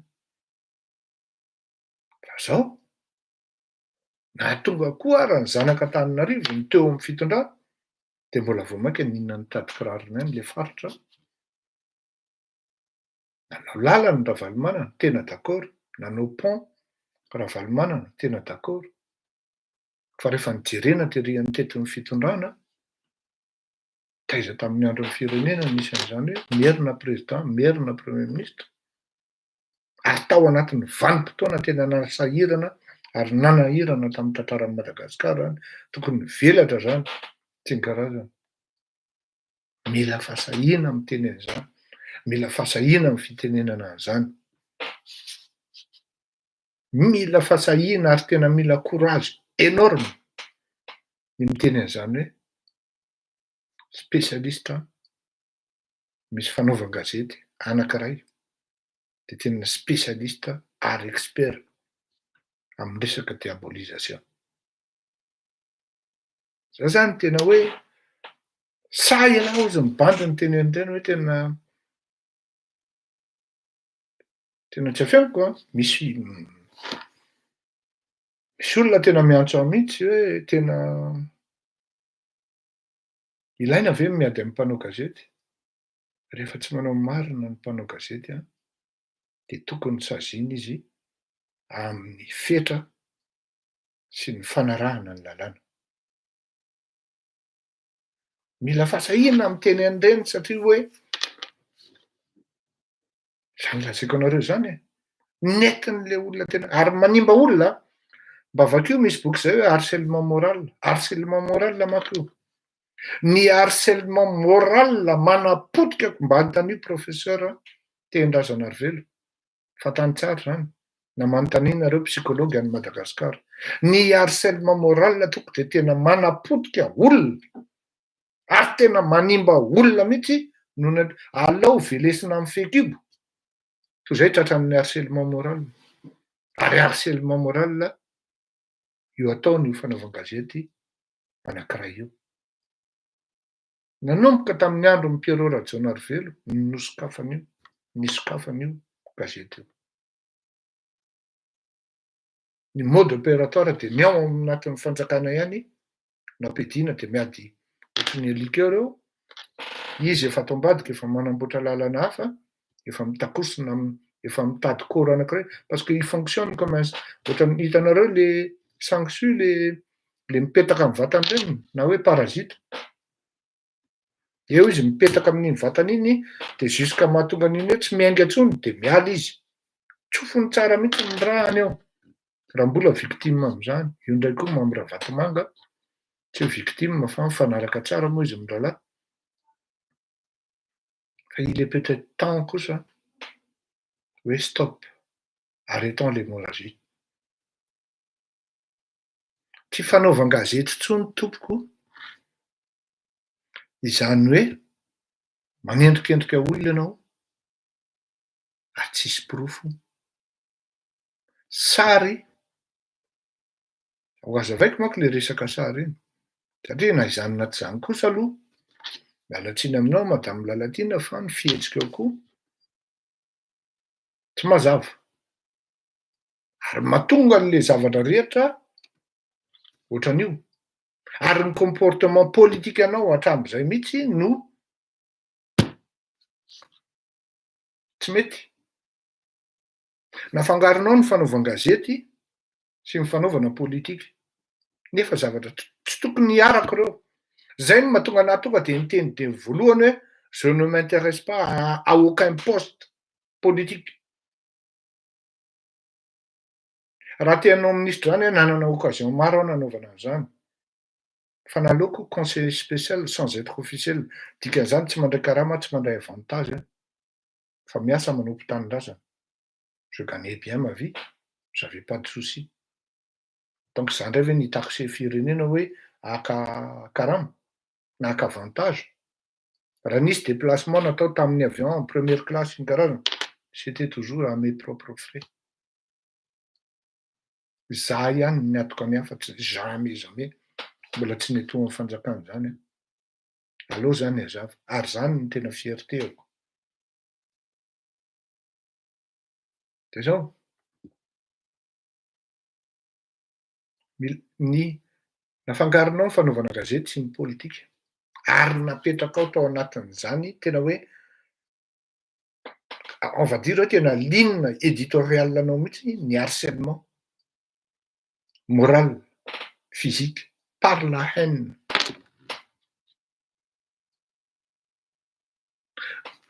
Fa zao na tonga koa ara ny zanaka Antananarivo ny teo amin'ny fitondrana de mbola vao mainka ninona nitady kirarony any le faritra. Nanao lalana Ravalomanana, tena d'accord. Nanao pont Ravalomanana, tena d'accord. Fa rehefa nijerena tery ny tetin'ny fitondrana, taiza tamin'ny andron'ny firenena nisy an'izany hoe merina président, merina premier ministre. Ary tao anatin'ny vanim-potoana tena nasahirana ary nanahirana tamin'ny tantaran'i Madagasikara tokony velatra zany tsy ny karazany. Mila fasahiana amin'ny teny an'izany. Mila fasahiana amin'ny fitenenana an'izany. Mila fasahiana ary tena mila courage énorme ny miteny an'izany hoe spécialiste misy fanaovan-gazety anankiray de tena spécialiste ary expert amin'ny resaka diabolisation. Zay zany tena hoe sa ianao izy mibandy ny teny an'ireny hoe tena tsy afenako misy olona tena miantso ahy mihitsy hoe tena ilaina ve miady amin'ny mpanao gazety? Rehefa tsy manao marina ny mpanao gazety de tokony saziana izy amin'ny fetra sy ny fanarahana ny lalàna. Mila fasahiana amin'ny teny an'ireny satria hoe zany lazaiko anareo zany nentin'le olona tena ary manimba olona. Mba vakio misy boky zay hoe harcèlement moral. Harcèlement moral manko io. Ny harcèlement moral manapotika mba antanio professeur Tendrazanarivelo. Fantany tsara zany. Na manontany nareo psychologue any Madagasikara. Ny harcèlement moral tonga de tena manapotika olona ary tena manimba olona mihitsy noho alao velesina amin'ny fekibo. Toy izay tratran'ny harcèlement moral. Ary harcèlement moral io ataony io fanaovan-gazety anankiray io. Nanomboka tamin'ny andron'ny Pierrot Rajonarivelo nisokafan'io gazety io. Ny mode opératoire de ny ao anatin'ny fanjakana ihany nampidina de miady ohatrin'ny alika eo. Izy efa ato ambadika efa manamboatra lalana hafa, efa mitakosina, efa mitady kôro anankiray parce que il fonctionne comme un ohatran'ny hitanareo le sangusu le mipetaka amin'ny vatany reny na hoe parasite. Eo izy mipetaka amin'iny vatany iny de jusqu'à mahatonga an'iny hoe tsy miainga intsony de miala izy. Tsofony tsara mihitsy ny rahany eo. Raha mbola victime amin'izany, io ndray koa Mamira Vatomanga, tsy victime fa mifanaraka tsara moa izy mirahalahy. Fa il est peut-être temps kosa hoe stop, arrêtons l'hémorragie. Tsy fanaovan-gazety intsony tompoko izany hoe manendrikendrika olona ianao ary tsisy porofo. Sary ho azavaiko manko le resaka sary iny satria na izany na tsy izany kosa aloha mialatsiny aminao madame Lalatina fa ny fihetsika koa tsy mazava ary mahatonga an'le zavatra rehetra ohatran'io. Ary ny comportement politique anao hatram'izay mihitsy no tsy mety. Nafangaronao ny fanaovan-gazety sy ny fanaovana politika. Nefa zavatra tsy tokony hiaraka ireo. Zay no mahatonga anahy tonga de niteny teny voalohany hoe je ne m'intéresse pas à aucun poste politique. Raha tianao ministre zany nanana occasion maro aho nanaovana an'izany. Fa naleoko conseiller spécial sans être officiel. Dikan'izany tsy mandray karama, tsy mandray avantage fa miasa manompo tanindrazana. Je gagnais bien ma vie, j'avais pas de souci. Donc zany indray ve nitaxer firenena hoe aka karama na aka avantage. Raha nisy déplacement natao tamin'ny avion en première classe iny karazana, c'était toujours à mes propres frais. Za ihany miatoka any fa tsy jamais mbola tsy netoa amin'ny fanjakana zany aho. Aleo zany azava, ary zany no tena fiertéko. De zao ny nafangaronao ny fanaovana gazety sy ny politika, ary napetraka ao tao anatin'izany tena hoe on va dire hoe tena ligne éditorialenao mihitsy ny harcèlement moral, physique, par la haine.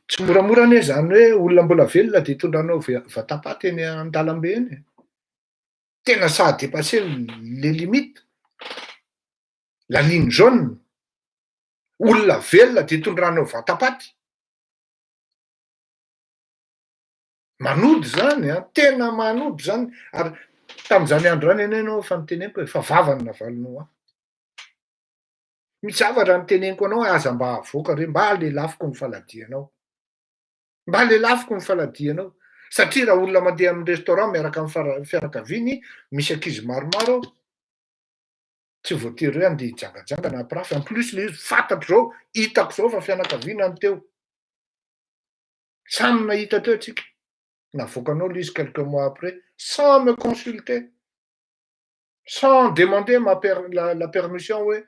Tsy moramora anie zany hoe olona mbola velona de hitondranao vatapaty eny an-dalambe eny. Tena ça a dépassé les limites. La ligne jaune. Olona velona de hitondranao vatapaty. Manody zany a, tena manody zany. Ary tamin'izany andro any enao fa niteneniko hoe fa vavany navalonao aho. Misy zavatra niteneniko anao aza mba avoaka re, mba alelafiko ny faladianao. Mba alelafiko ny faladianao. Satria raha olona mandeha amin'ny restaurant miaraka amin'ny fianakaviany, misy ankizy maromaro, tsy voatery hoe andeha hijangajanga na hampirafy. En plus le izy fantatro zao, hitako zao fa fianakaviana ny teo. Samy nahita teo tsika. Navoakanao le izy quelques mois après, sans me consulter, sans demander la permission hoe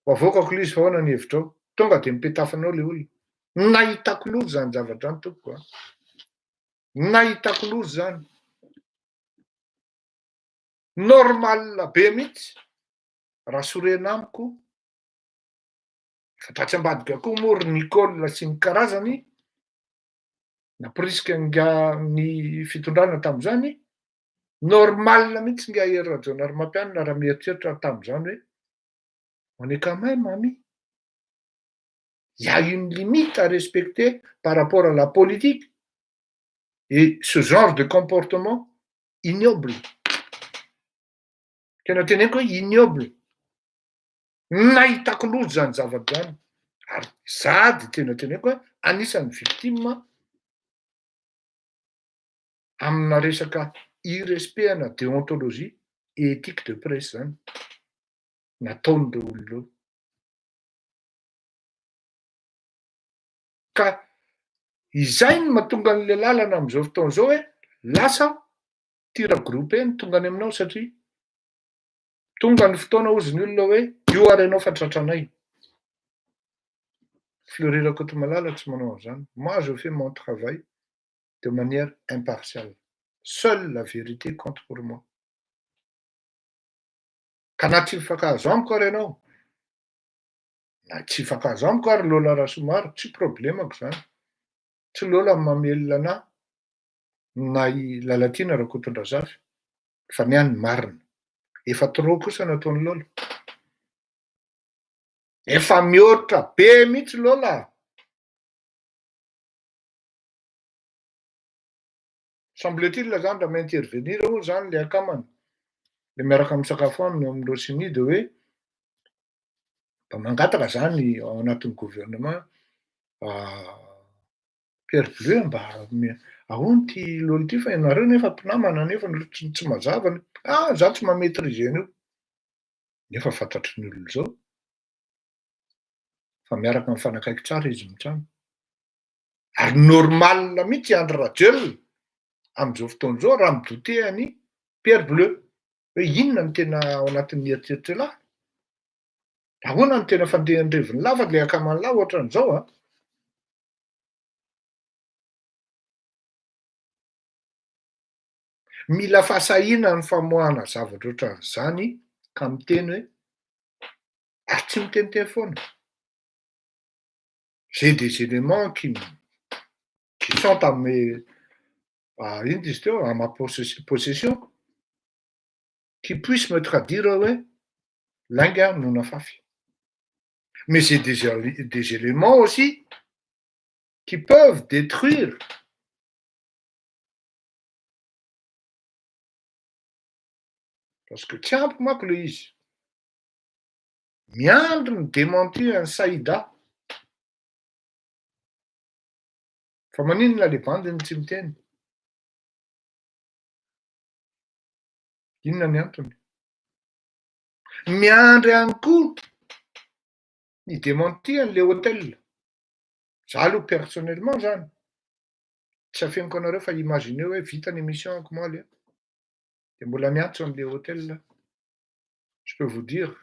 avoakako le izy fa ahoana ny hevitrao. Tonga de mipetafanao le olona. Nahitako loza zany zavatra any tompoko a. Nahitako loza zany. Normal be mihitsy raha sorena amiko. Fa tsy ambadika koa moa ry Nicole sy ny karazany. Naporisika ny fitondrana tamin'izany. Normal mihitsy nga ery Rajonary Mampianina raha mieritreritra tamin'izany hoe on est quand même amis. Il y a une limite à respecter par rapport à la politique et ce genre de comportement ignoble. Tena teneniko hoe ignoble. Nahitako loza zany zavatra zany. Ary sady tena teneniko hoe anisan'ny victime amina resaka irrespect na déontologie et éthique de presse zany. Nataon'ireo olona ireo. Ka izay no mahatonga an'le lalana amin'izao fotoana izao hoe lasa tira groupe ny tonga any aminao satria tonga ny fotoana ozy ny olona hoe io ary ianao fa tratranay. Fleurir Kotomalala tsy manao an'izany. Moi je fais mon travail de manière impartiale. Seule la vérité compte pour moi. Ka na tsy mifankahazo amiko ary ianao, na tsy mifankahazo amiko ary Lola Rasomaro, tsy problemako zany. Tsy Lola mamelona anahy na i Lalatina Rakotondrazafy fa niany marina. Efa trop kosa nataony Lola. Efa mihoatra be mihitsy Lola. Semble-t-il zany raha ma-intervenir moa zany le akamana. Le miaraka misakafo amin'ireo siny de hoe mba mangataka zany ao anatin'ny gouvernement Pierre Bleu mba ahoana ty Lola ty fa ianareo nefa mpinamana nefa tsy mazava. Za tsy mametrize an'io. Nefa fantatry ny olona zao fa miaraka mifanakaiky tsara izy mitsano. Ary normal mihitsy Andry Rajoelina amin'izao fotoana izao raha midote any Pierre Bleu. Hoe inona no tena ao anatin'ny eritreritry lahy? Ahoana no tena fandehan'ny reviny lahy fa le akamany lahy ohatran'izao a? Mila fahasahiana ny famoahana zavatra ohatran'izany ka miteny hoe ary tsy miteniteny foana. J'ai des éléments qui sont à ma possession qui puissent me traduire ouais, langa non affafi. Mais c'est des éléments aussi qui peuvent détruire parce que tiens pour moi que le is miandry ny démenti any Saïda. Fa maninona le bandiny tsy miteny? Inona ny antony? Miandry ihany koa ny démenti an'le hôtel. Za aloha personnellement zany, tsy afeniko anareo fa imaginez hoe vita ny émission-ko moi le de mbola miantso an'le hôtel là. Je peux vous dire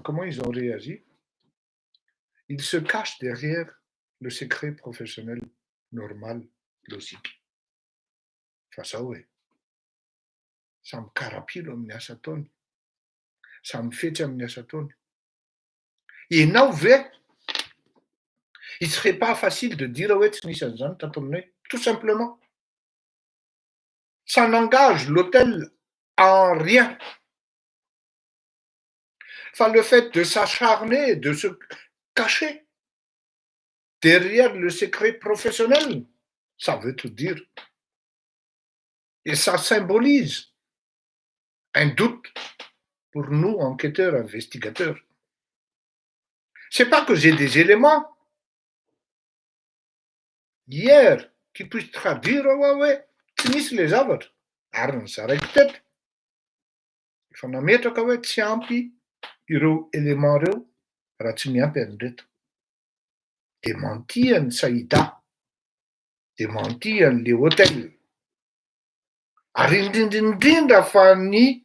comment ils ont réagi. Ils se cachent derrière le secret professionnel normal, logique. Fa zao hoe, samy karapilo amin'ny asa ataony, samy fetsy amin'ny asa ataony. Ianao ve, il serait pas facile de dire hoe tsy nisy an'izany tato aminay, tout simplement. Ça n'engage l'hôtel en rien. Enfin, le fait de s'acharner, de se cacher derrière le secret professionnel, ça veut tout dire. Et ça symbolise un doute pour nous, enquêteurs, investigateurs. C'est pas que j'ai des éléments hier qui puissent traduire, ouais, tsy nisy le zavatra, ary ny zaraiky teto. Efa nametraka hoe tsy ampy ireo élément reo raha tsy miampy an'ireto. Démenti an'ny Saïda, démenti an'le hôtel. Ary indrindra fa ny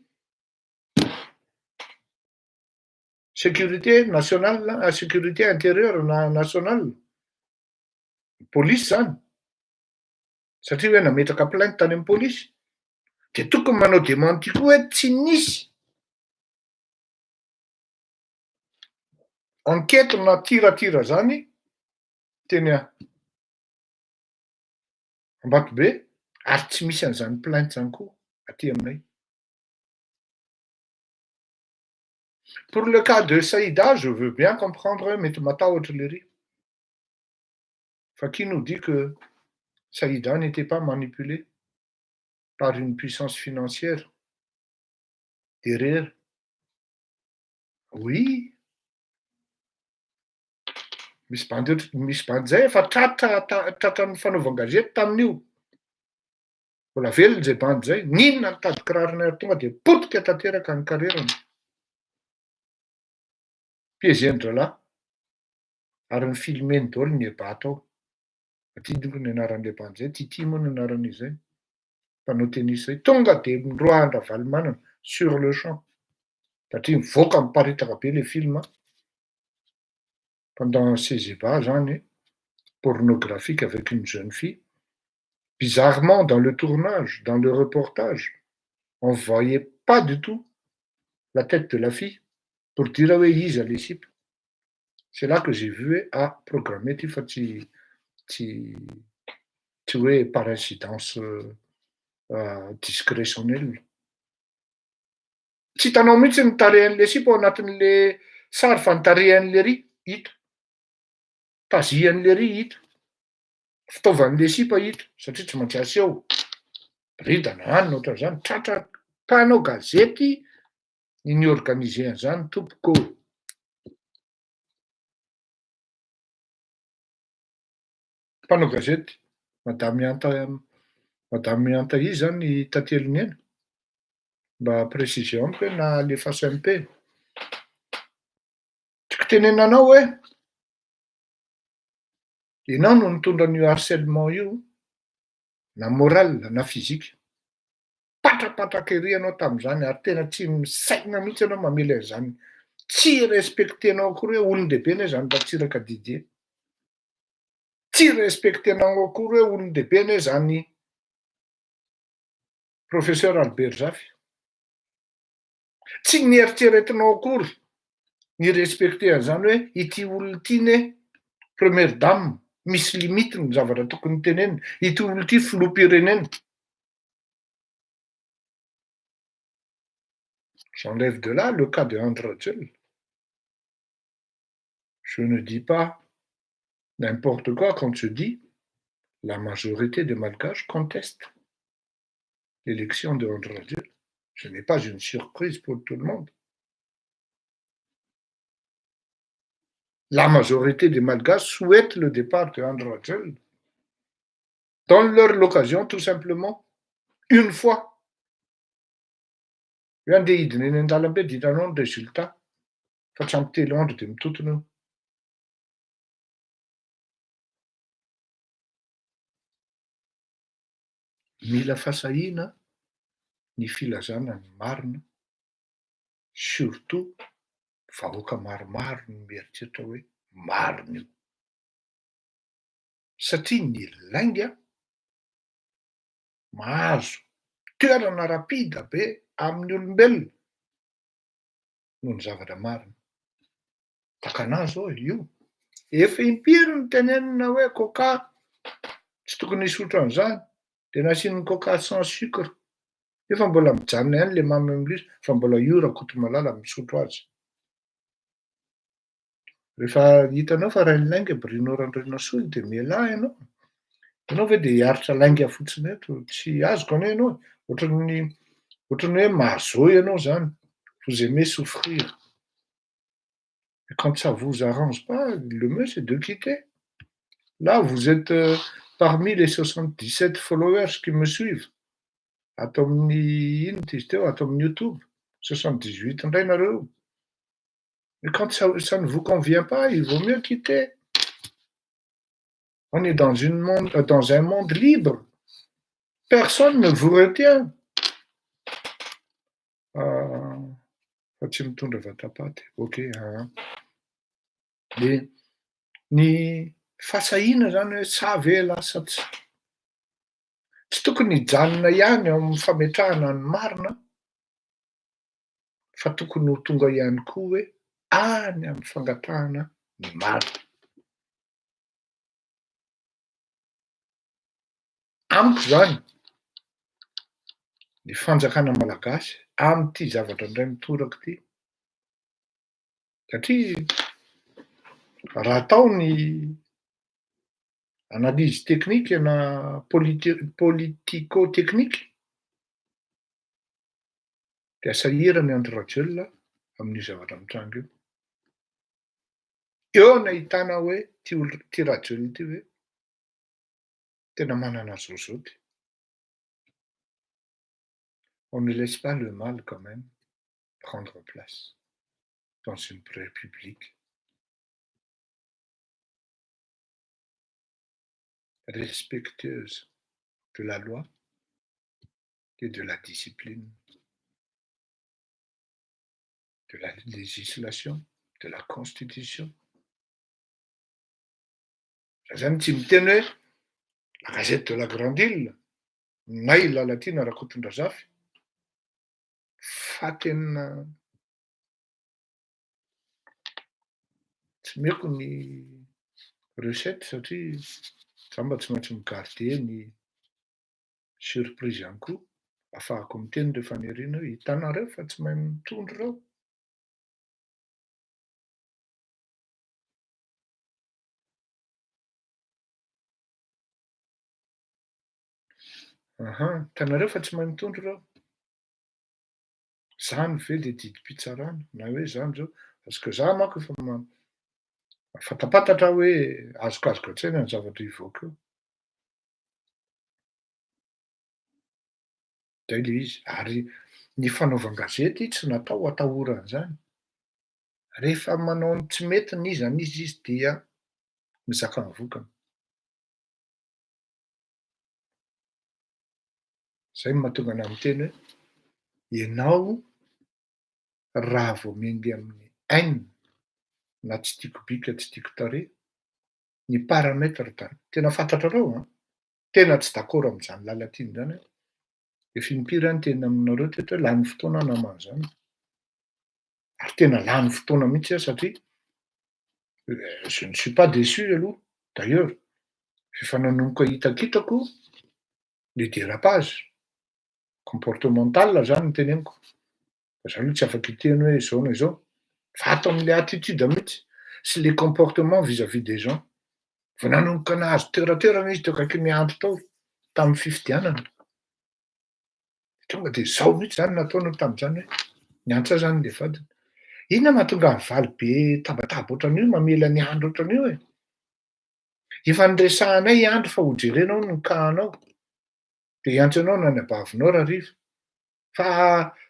sécurité nationale, sécurité intérieure nationale, police zany. Satria hoe nametraka plainte tany amin'ny police. De tokony manao démenti koa hoe tsy nisy enquête na tiratira zany teny Ambatobe, ary tsy misy an'izany plainte zany koa aty aminay. Pour le cas de Saïda, je veux bien comprendre, mety matahotra le riz. Fa qui nous dit que Saïda n'était pas manipulée par une puissance financière derrière? Oui. Misy bandy zay efa tratran'ny fanaovan-gazety tamin'io. Mbola velona zay bandy zay, ninona nitady kirarony ary tonga de potika tanteraka ny karerany. Piégendrala, ary ny filmeny daholo ny ebat ao. Aty doko ny anaran'le bandy zay, Tity moa ny anaran'izy zay. Mpanao tennis zay, tonga de roahandra valimanana sur le champ. Satria mivoaka miparitaka be le film pendant ces ébats zany, pornographique avec une jeune fille. Bizarrement, dans le tournage, dans le reportage, on voyait pas du tout la tête de la fille pour dire oui, ils allaient ici. C'est là que j'ai vu à programmer tuer par incidence discrétionnelle. Tsy hitanao mihitsy ny tarehan'le sipa ao anatin'le sary fa ny tarehan'le ry hita. Tazihan'le ry hita. Fitaovan'le sipa hita, satria tsy maintsy aseho. Bridana any ohatran'izany, tratra mpanao gazety ny organiser an'izany tompoko. Mpanao gazety, Madame Anta izy zany tateliny eny. Mba précision amiko hoe na alefaso MP. Tiako tenenanao hoe ianao no nitondra an'io harcèlement io, na moral na physique. Patrapatraka ery anao tamin'izany ary tena tsy misaina mihitsy anao mamela an'izany. Tsy respectenao akory hoe olon-dehibe ne zany Ratsiraka Didier. Tsy respectenao akory hoe olon-dehibe ne zany professeur Albert Jafy. Tsy nieritreretinao akory ny respecter an'izany hoe ity olona ity ne première dame, misy limite ny zavatra tokony teneny, ity olona ity filoham-pirenena. J'enlève de là le cas de André Rajel. Je ne dis pas n'importe quoi quand je dis la majorité des Malgaches contestent l'élection de André Rajel. Ce n'est pas une surprise pour tout le monde. la majorité des Malgaches souhaitent le départ de André Rajol. Donne-leur l'occasion, tout simplement, une fois. Andeha hidina eny an-dalambe dia hitanao ny résultat fa tsy ampy telo andro dia mitotona eo. Mila fasahiana ny filazana ny marina, surtout vahoaka maromaro no mieritreritra hoe marina io. Satria ny lainga mahazo toerana rapida be amin'ny olombelona noho ny zavatra marina. Takanazy zao io. Efa impiry ny tenenina hoe coca tsy tokony hisotro an'izany, dia nasiany coca sans sucre. Efa mbola mijanona ihany le mamy amin'ilay fa mbola io Rakotomalala misotro azy. Rehefa hitanao fa ray ny lainga Bruno Randrianasolo dia mialahy ianao. Ianao ve dia hiaritra lainga fotsiny eto, tsy azoko anie ianao. Ohatran'ny hoe mahazo ianao zany. Vous aimez souffrir. Et quand ça vous arrange pas, le mieux c'est de quitter. Là, vous êtes parmi les 77 followers qui me suivent. Ato amin'ny ino izy teo, ato amin'ny YouTube. 78 indray nareo. Mais quand ça ne vous convient pas, il vaut mieux quitter. On est dans un monde libre. Personne ne vous retient. Tsy mitondra vatapaty. Ok. Dia ny fasahiana zany hoe sa ve lasa tsy tokony hijanona ihany ao amin'ny fametrahana ny marina, fa tokony ho tonga ihany koa hoe any amin'ny fangatahana ny marina. Amiko zany ny fanjakana malagasy amin'ity zavatra indray mitoraka ity. Satria raha atao ny analyse technique na politico-technique dia sahirana Andry Rajoelina amin'io zavatra mitranga io. Eo no ahitana hoe ty Rajoelina ity hoe tena manana zozoty. On ne laisse pas le mal quand même prendre place dans une république respectueuse de la loi et de la discipline, de la législation, de la constitution. Zany tsy miteny hoe la gazette de la Grande Île na i Lalatiana Rakotondrazafy fa tena tsy meko ny recette satria za mba tsy maintsy migarde ny surprise ihany koa ahafahako miteny rehefa niariana hoe hitanareo fa tsy mahay mitondro reo. Hitanareo fa tsy mahay mitondro reo. Zany ve le didim-pitsarana na hoe zany zao, parce que za manko efa fatapatatra hoe azokazoka an-tsaina ny zavatra hivoaka eo. Zay le izy. Ary ny fanaovan-gazety tsy natao atahorana zany. Rehefa manao ny tsy mety n'iza n'izy izy dia mizaka ny vokany. Zay mahatonga anahy miteny hoe ianao raha vao mengy amin'ny haine na tsy tiako bika tsy tiako tarehy, ny paramètre tena fantatrareo tena tsy d'accord amin'izany Lalatiana zany aho. Efa impiry any teny aminareo teto hoe lany fotoana naman zany. Ary tena lany fotoana mihitsy aho satria je ne suis pas déçu aloha. D'ailleurs, efa nanomboka hitakitako le dérapage comportemental zany ny teneniko. Zany hoe tsy afaka hiteny hoe izao na izao. Fa ato amin'ilay attitude mihitsy sy les comportements vis-à-vis des gens. Vao nanomboka nahazo toeratoerana izy teo akaiky miantso tao tamin'ny fifidianana. Tonga dia zao mihitsy zany nataony tamin'izany hoe niantsa zany le vadiny. Inona mahatonga ny valy be tabataba ohatran'io mamela ny andro ohatran'io e? Efa niresahanay andro fa ho jerenao ny kahanao. De hiantso anao na ny abavinao rariva. Fa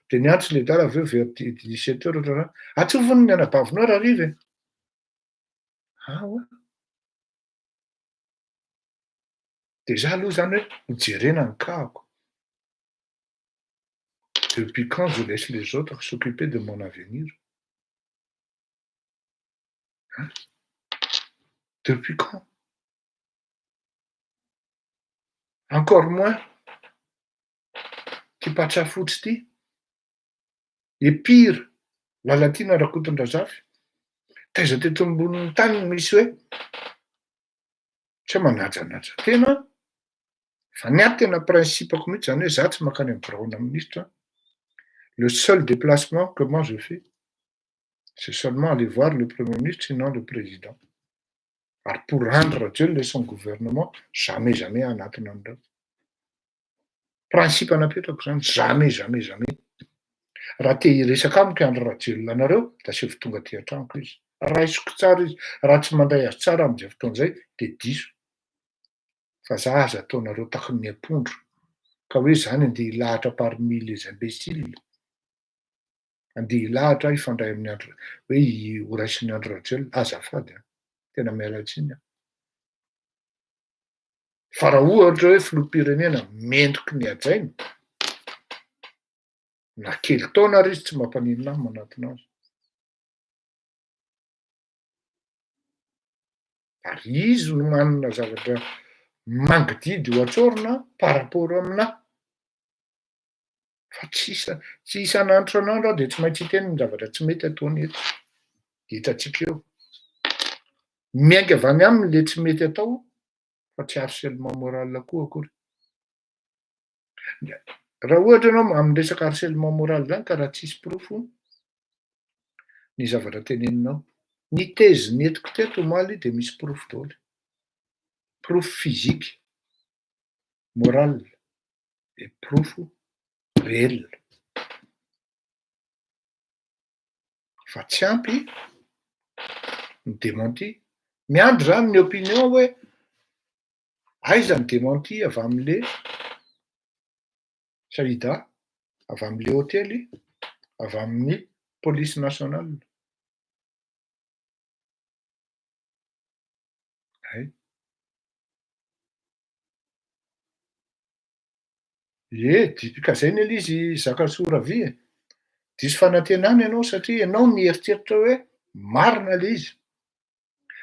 de niantso le dala aveo vers 17 heures ohatrana. Atsofony ny anabavinao rariva e. Ahoa. De za aloha zany hoe hojerena ny kahako. Depuis quand je laisse les autres s'occuper de mon avenir? Hein? Depuis quand? Encore moins ty patrafotsy ty. Et pire, lalatiana rakotondrazafy. Taiza teto ambonin'ny tany misy hoe tsy manajanaja tena. Fa niaty tena principako mihitsy zany hoe za tsy mankany amin'ny biraona ministre. Le seul déplacement que moi je fais, c'est seulement aller voir le Premier ministre, sinon le président. Ary pour rendre Dieu et son gouvernement, jamais anatiny an'ireo. Principe napetrako zany, jamais. Raha te hiresaka amiko andro rajelona anareo, da asio tonga aty an-tranoko izy. Raisiko tsara izy, raha tsy mandray azy tsara amin'izay fotoan'izay, de diso. Fa za aza ataonareo taky ny apondro, ka hoe zany andeha hilahatra parmi les imbéciles. Andeha hilahatra ifandray amin'ny andro, hoe ho raisin'ny andro rajelo, azafady, tena miala tsiny. Fa raha ohatra hoe filoham-pirenena mendrika ny hajainy, na kely taona ary izy tsy mampaninona ahy manatona azy. Ary izy no manana zavatra mangididy ho atsorina par rapport aminahy. Fa tsy isan'andro san'andro aho de tsy maintsy hiteny ny zavatra tsy mety ataony eto. Hitantsika eo. Miainga avy any aminy le tsy mety atao, fa tsy harcèlement moral koa akory. Raha ohatra ianao amin'ny resaka harcèlement moral zany ka raha tsisy profo ny zavatra teneninao, ny tezy netiko teto omaly de misy profo daholo. Profo physique, moral et profo réel. Fa tsy ampy ny démenti. Miandry zany ny opinion hoe aiza ny démenti avy am'le Saïda, avy am'le hôtely, avy amin'ny police nationale. Ka zay ny izy zaka Soravy e. Diso fanantenana ianao satria ianao mieritseritra hoe marina le izy.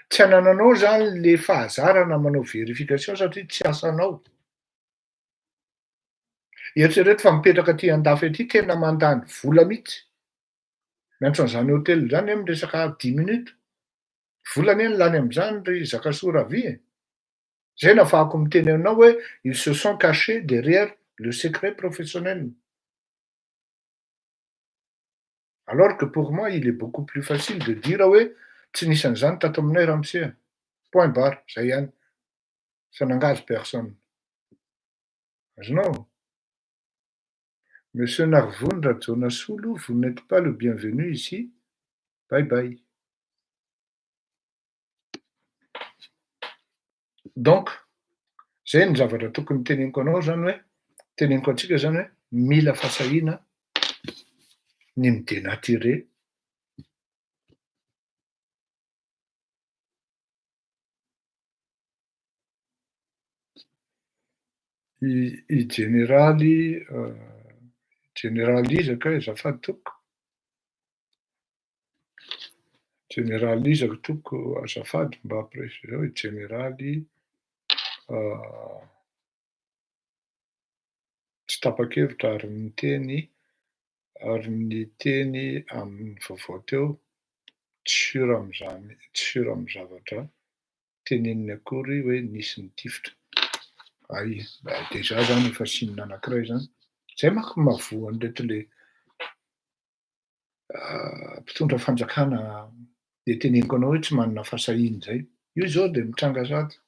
Tsy anananao zany le fahazarana manao verification satria tsy asanao. Eritrereto fa mipetraka aty an-dafy aty tena mandany vola mihitsy. Miantso an'izany hôtely zany miresaka 10 minutes. Volany eny lany am'izany ry zaka Soravy e. Zay nafahako miteny aminao hoe ils se sont cachés derrière le secret professionnel. Alors que pour moi, il est beaucoup plus facile de dire hoe tsy nisy an'izany tato aminay ramose. Point barre, zay ihany. Ça n'engage personne. Azonao? Monsieur Narvon Radjonasolo, vous n'êtes pas le bienvenu ici. Bye bye. Donc, zay ny zavatra tokony teneniko anao zany hoe, teneniko antsika zany hoe mila fasahina ny midénaturer i generalizaka azafady toko. Generalizaka toko azafady mba préciser hoe generaly tsy tapa-kevitra ary ny teny amin'ny vaovao teo tsy sura amin'ny zavatra teneniny akory hoe nisy ny tifitra. Déjà zany efa sinina anankiray zany. Zay manko mahavoa an'ireto le mpitondra fanjakana de teneniko anao hoe tsy manana fasahiny zay. Io zao de mitranga sady.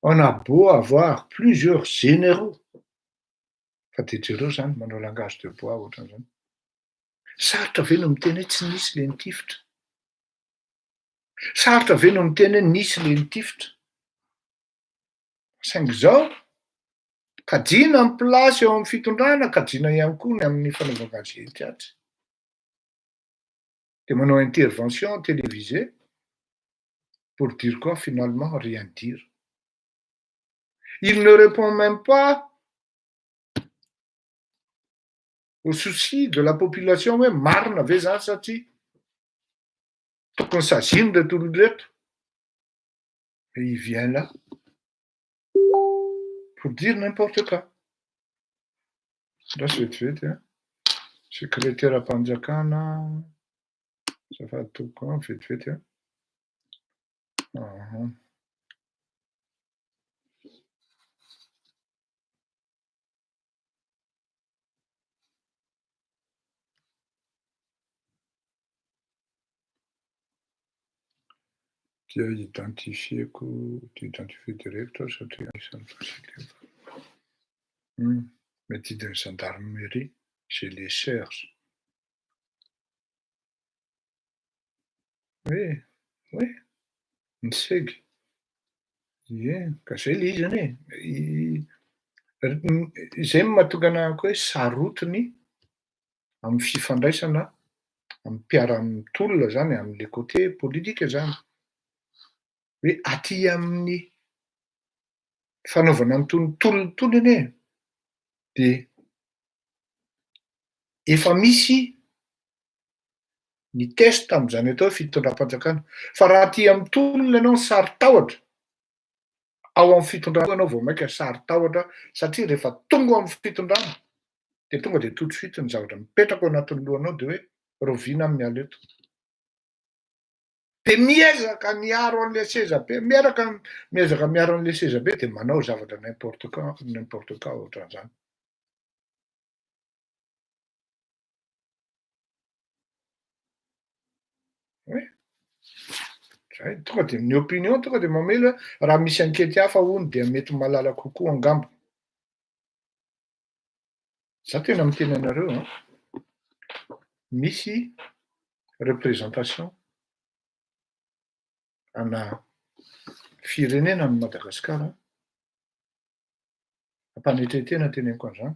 On a beau avoir plusieurs généraux. Fa de jereo zany manao langage de bois ohatran'izany. Sarotra ve no miteny hoe tsy nisy le nitifitra? Sarotra ve no miteny hoe nisy le nitifitra? Saingy zao kajiana ny plasy eo amin'ny fitondrana, kajiana ihany koa ny amin'ny fanaovan-gazety atsy. De manao intervention télévisée pour dire quoi finalement? Rien dire. Il ne répond même pas au souci de la population hoe marina ve zany satria tokony saziny reto olona reto. Et il vient là pour dire n'importe quoi. Rasy vetivety a secrétaire am-panjakana azafady toko vetivety a. Dia identifieko direct aho satria isan'ny fasika. Mety hidiny gendarmerie, je les cherche. Oui, oui, ny segy. Ie, ka zay le izy zany e. Zay no mahatonga anahako hoe sarotiny amin'ny fifandraisana amin'ny mpiara-tolona zany am'le côté politika zany. Hoe aty amin'ny fanaovana an'tony tolontonony e, de efa misy ny test am'zany atao fitondram-panjakana. Fa raha aty amin'ny tolona ianao ny sary tahotra, ao amin'ny fitondrana ianao vao maika sary tahotra satria rehefa tonga amin'ny fitondrana de tonga de tout de suite ny zavatra mipetraka ao anatin'ny lohanao de hoe roviana miala eto. De miezaka miaro an'le seza be, miezaka miaro an'le seza be de manao zavatra n'importe quoi ohatran'izany. Oui. Zay tonga de ny opinion tonga de mamely hoe raha misy ankety hafa hony dia mety mahalala kokoa angamba. Za tena miteny anareo misy représentation ana firenena ny Madagasikara, ampanetretena teneniko an'izany.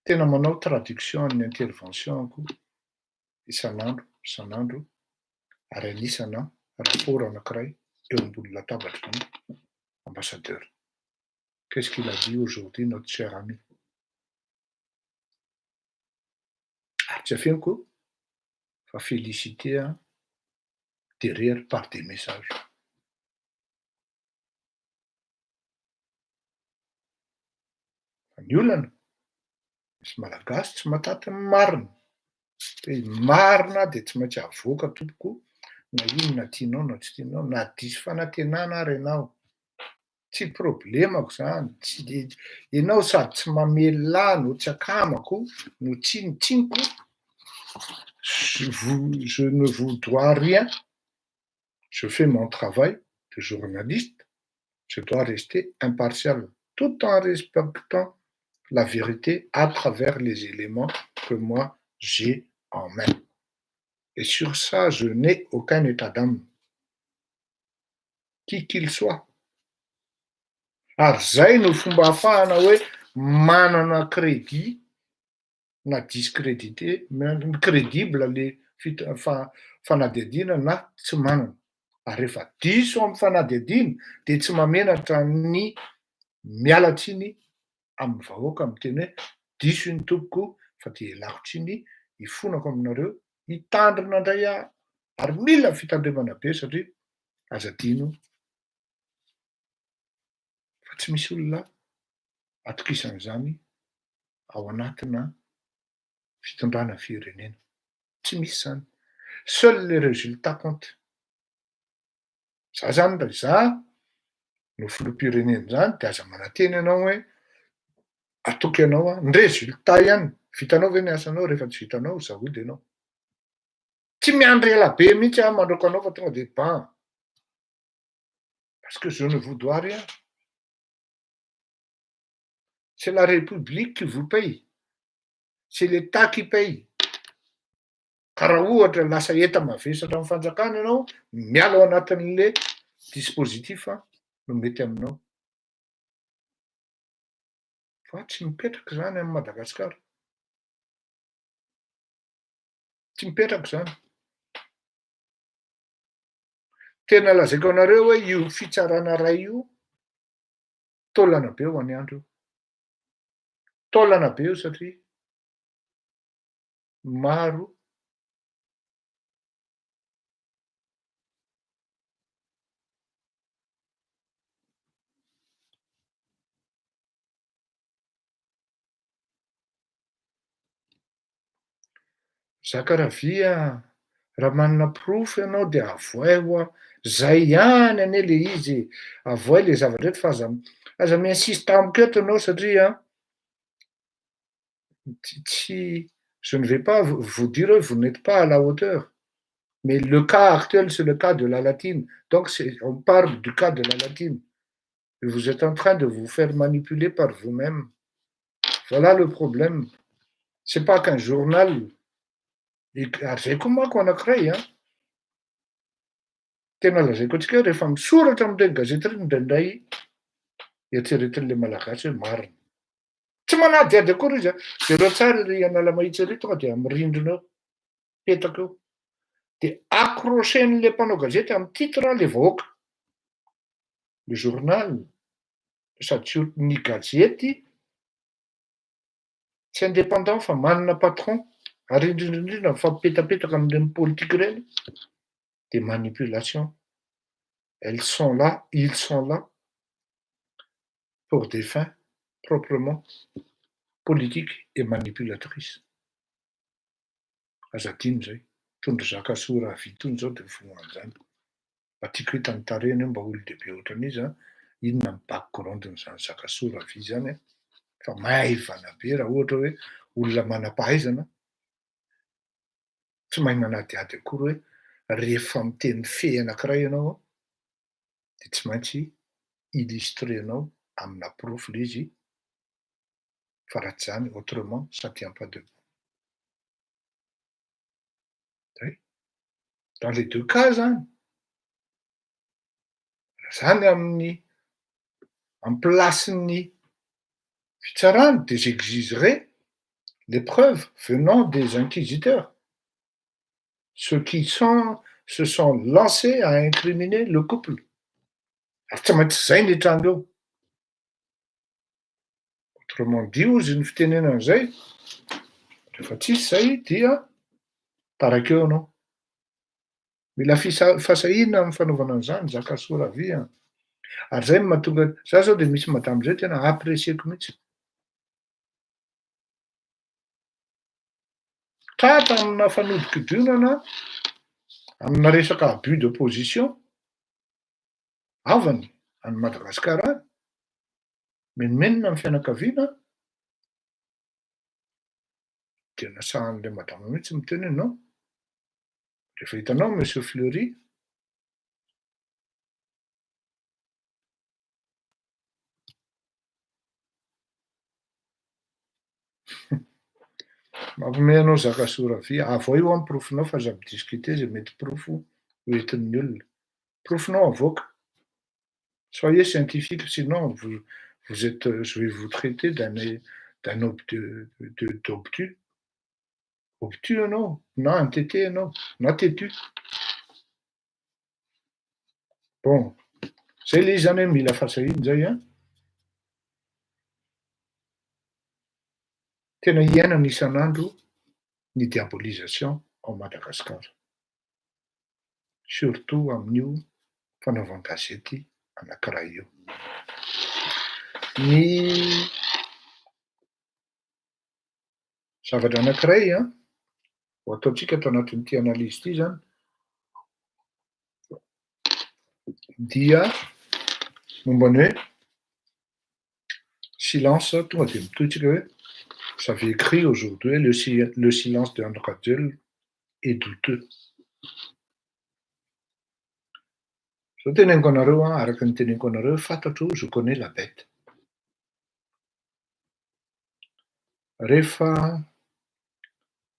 Tena manao traduction amin'ny intervention-ko isan'andro ary anisana rapport anankiray eo ambony latabatra ny ambassadeur. Qu'est-ce qu'il a dit aujourd'hui notre cher ami? Ary tsy afeniko fa féliciter derrière par des messages. Ny olana misy malagasy tsy mataty ny marina. Hoe marina de tsy maintsy avoaka tompoko na inona tianao na tsy tianao, na diso fanantenana ary ianao. Tsy problemako zany, tsy de ianao sady tsy mamelà no tsy akamako no tsinitsiniko. Je ne vous dois rien. Je fais mon travail de journaliste. Je dois rester impartial tout en respectant la vérité à travers les éléments que moi j'ai en main. Et sur ça, je n'ai aucun état d'âme, qui qu'il soit. Ary zay no fomba ahafahana hoe manana crédit na discrédité, crédible le fanadihadiana na tsy manana. Ary rehefa diso amin'ny fanadihadiana de tsy mamenatra ny mialatsiny amin'ny vahoaka miteny hoe diso iny tompoko fa de ialako tsiny hifonako aminareo, hitandrina indray aho. Ary mila fitandremana be satria aza adino fa tsy misy olona atokisan'izany ao anatina fitondrana firenena. Tsy misy zany. Seuls les résultats comptent. Za zany raha za no filoham-pirenena zany de aza mananteny ianao hoe atoky ianao ny résultat ihany. Vitanao ve ny asanao? Rehefa tsy vitanao zahody ianao. Tsy miandry ela be mihitsy aho mandroaka anao fa tonga de ban. Parce que je ne vous dois rien. C'est la République qui vous paye. C'est l'État qui paye. Ka raha ohatra lasa eta mavesatra amin'ny fanjakana ianao, miala ao anatin'le dispositif no mety aminao. Fa tsy mipetraka zany amin'ny Madagasikara. Tsy mipetraka zany. Tena lazaiko anareo hoe io fitsarana ray io, taolana be ho an'ny andro io. Taolana be io satria maro Zakaravia, raha manana proof ianao de avoay hoa zay ihany anie le izy, avoay le zavatra eto fa aza mi-insiste amiko eto ianao satria tsy je ne vais pas vous dire vous n'êtes pas à la hauteur. Mais le cas actuel, c'est le cas de la latine. Donc, on parle du cas de la latine. Et vous êtes en train de vous faire manipuler par vous-même. Voilà le problème. C'est pas qu'un journal. Lazaiko manko anankiray tena lazaiko antsika rehefa misoratra amin'ireny gazety ireny indraindray eritreretin'le malagasy hoe marina. Tsy manadihady akory izy zereo tsara ry anala mahitsy ery tonga de am'rindrina eo, petaka eo. De accrochen'le mpanao gazety amin'ny titre le vahoaka. Le journal, sady ny gazety tsy indépendant fa manana patron, ary indrindrindrindra mifampipetapetaka amin'ireny politika ireny, des manipulations. Elles sont là, ils sont là pour des fins proprement politiques et manipulatrices. Aza adino zay. Tondra zaka soa raha vitony zao de voan'izany. Mba tiako hita ny tarehiny mba olo-dehibe ohatran'izy inona ny background-n'izany zaka soa raha vy zany fa maivana be raha ohatra hoe olona manam-pahaizana. Tsy mahay manadihady akory hoe rehefa miteny fe anankiray ianao de tsy maintsy illustrenao amina proof le izy fa raha tsy zany autrement ça tient pas debout. Zay. Dans les deux cas zany, zany amin'ny am'placen'ny fitsarana de j'exigerai les preuves venant des inquisiteurs. Ceux qui se sont lancés à incriminer le couple. Ary tsy maintsy zay ny trano eo. Autrement dit ozy ny fitenenan'izay, rehefa tsisy zay dia taraka eo anao. Mila fasahina amin'ny fanaovana an'izany zaka soa raha vy ary zay no mahatonga za zao de misy madamo zay tena apprécieko mihitsy. Tratra amina fanodikodinana, amina resaka abus de position, avany any Madagasikara any, menomenona amin'ny fianakaviana, de nasahan'le madamo mihitsy miteny hoe non. Rehefa hitanao Monsieur Fleury, mampiomehy anao zaka soa raha vy, avao io amin'ny profonao fa aza midiscuter zay mety profo hoentin'ny olona. Profonao avoaka. Soyez scientifique, sinon vous êtes, je vais vous traiter d'un obtus. Obtus ianao, na entêté ianao, na têtu. Bon, zay le izy zany hoe mila fasahina zay Tena iainana isan'andro ny diabolisation en Madagascar. Surtout amin'io fanaovan-gazety anankiray io. Ny zavatra anankiray ho ataontsika ato anatin'ity analyse ity zany dia momban'ny hoe silence, tonga de mitohitsika hoe j'avais écrit aujourd'hui le silence de Radiel est douteux. Zao teneniko anareo araka ny teneniko anareo fantatro je connais la bête. Rehefa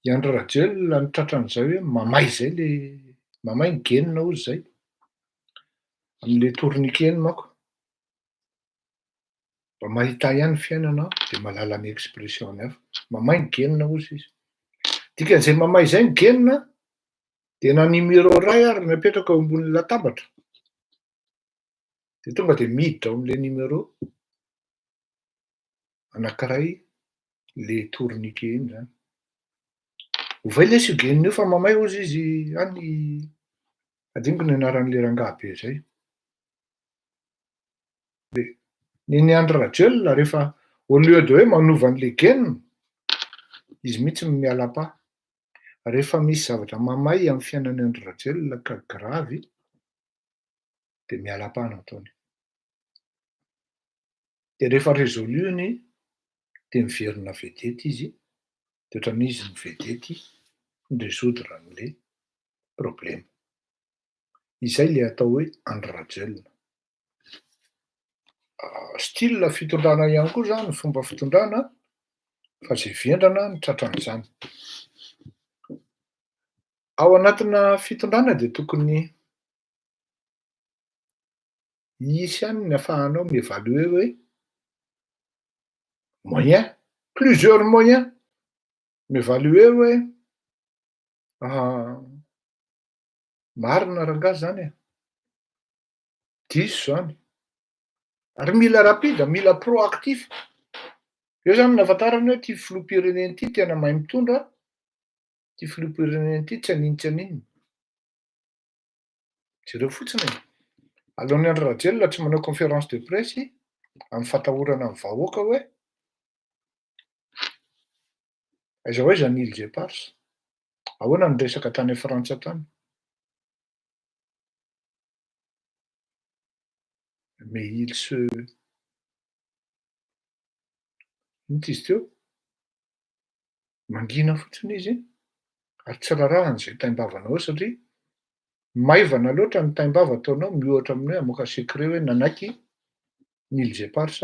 I Andry Rajoelina ny tratran'izay hoe mamay zay le mamay ny genina ozy zay. Amin'le tourniquet manko. Mba mahita ihany fiainana de mahalala ny expression hafa. Mamay ny genina ozy izy. Dikan'izay mamay zay ny genina de na numéro iray ary napetraka eo ambony latabatra. De tonga de miditra ao amin'le numéro anankiray le tourniquet iny zany. Ovay lesy io genina io fa mamay ozy izy any adiniko ny anaran'le rangahy be zay. De ny Andry Rajoelina rehefa au lieu de hoe manova an'le genina, izy mihitsy no miala-paha. Rehefa misy zavatra mamay amin'ny fiainan'ny Andry Rajoelina ka gravy de miala-paha no ataony. De rehefa résoluny de miverina vedety izy, de ohatran'izy ny vedety mirésoudre an'le problème. Izay le atao hoe Andry Rajoelina. Style fitondrana ihany koa zany, fomba fitondrana fa zay vendrana ny tratran'izany. Ao anatina fitondrana de tokony hisy ihany ny ahafahanao mievalue hoe moyen, plusieurs moyens. Mievalue hoe marina rangahy zany e, diso zany. Ary mila rapide, mila proactif. Eo zany nahafantarana hoe ty filoham-pirenena ty tena mahay mitondra, ty filoham-pirenena ty tsy aninona tsy aninona. Jereo fotsiny e. Alohan'ny Andry Rajoelina tsy manao conférence de presse amin'ny fatahorana ny vahoaka hoe aiza hoe Jean-Nil Jepars, ahoana ny resaka tany Frantsa tany. Mais il se ino izy teo? Mangina fotsiny izy ary tsy rarahany zay tain-bavanao satria maivana loatra ny tain-bava ataonao mihoatra amin'ny hoe hamoaka secret hoe nanaiky Nil Jepars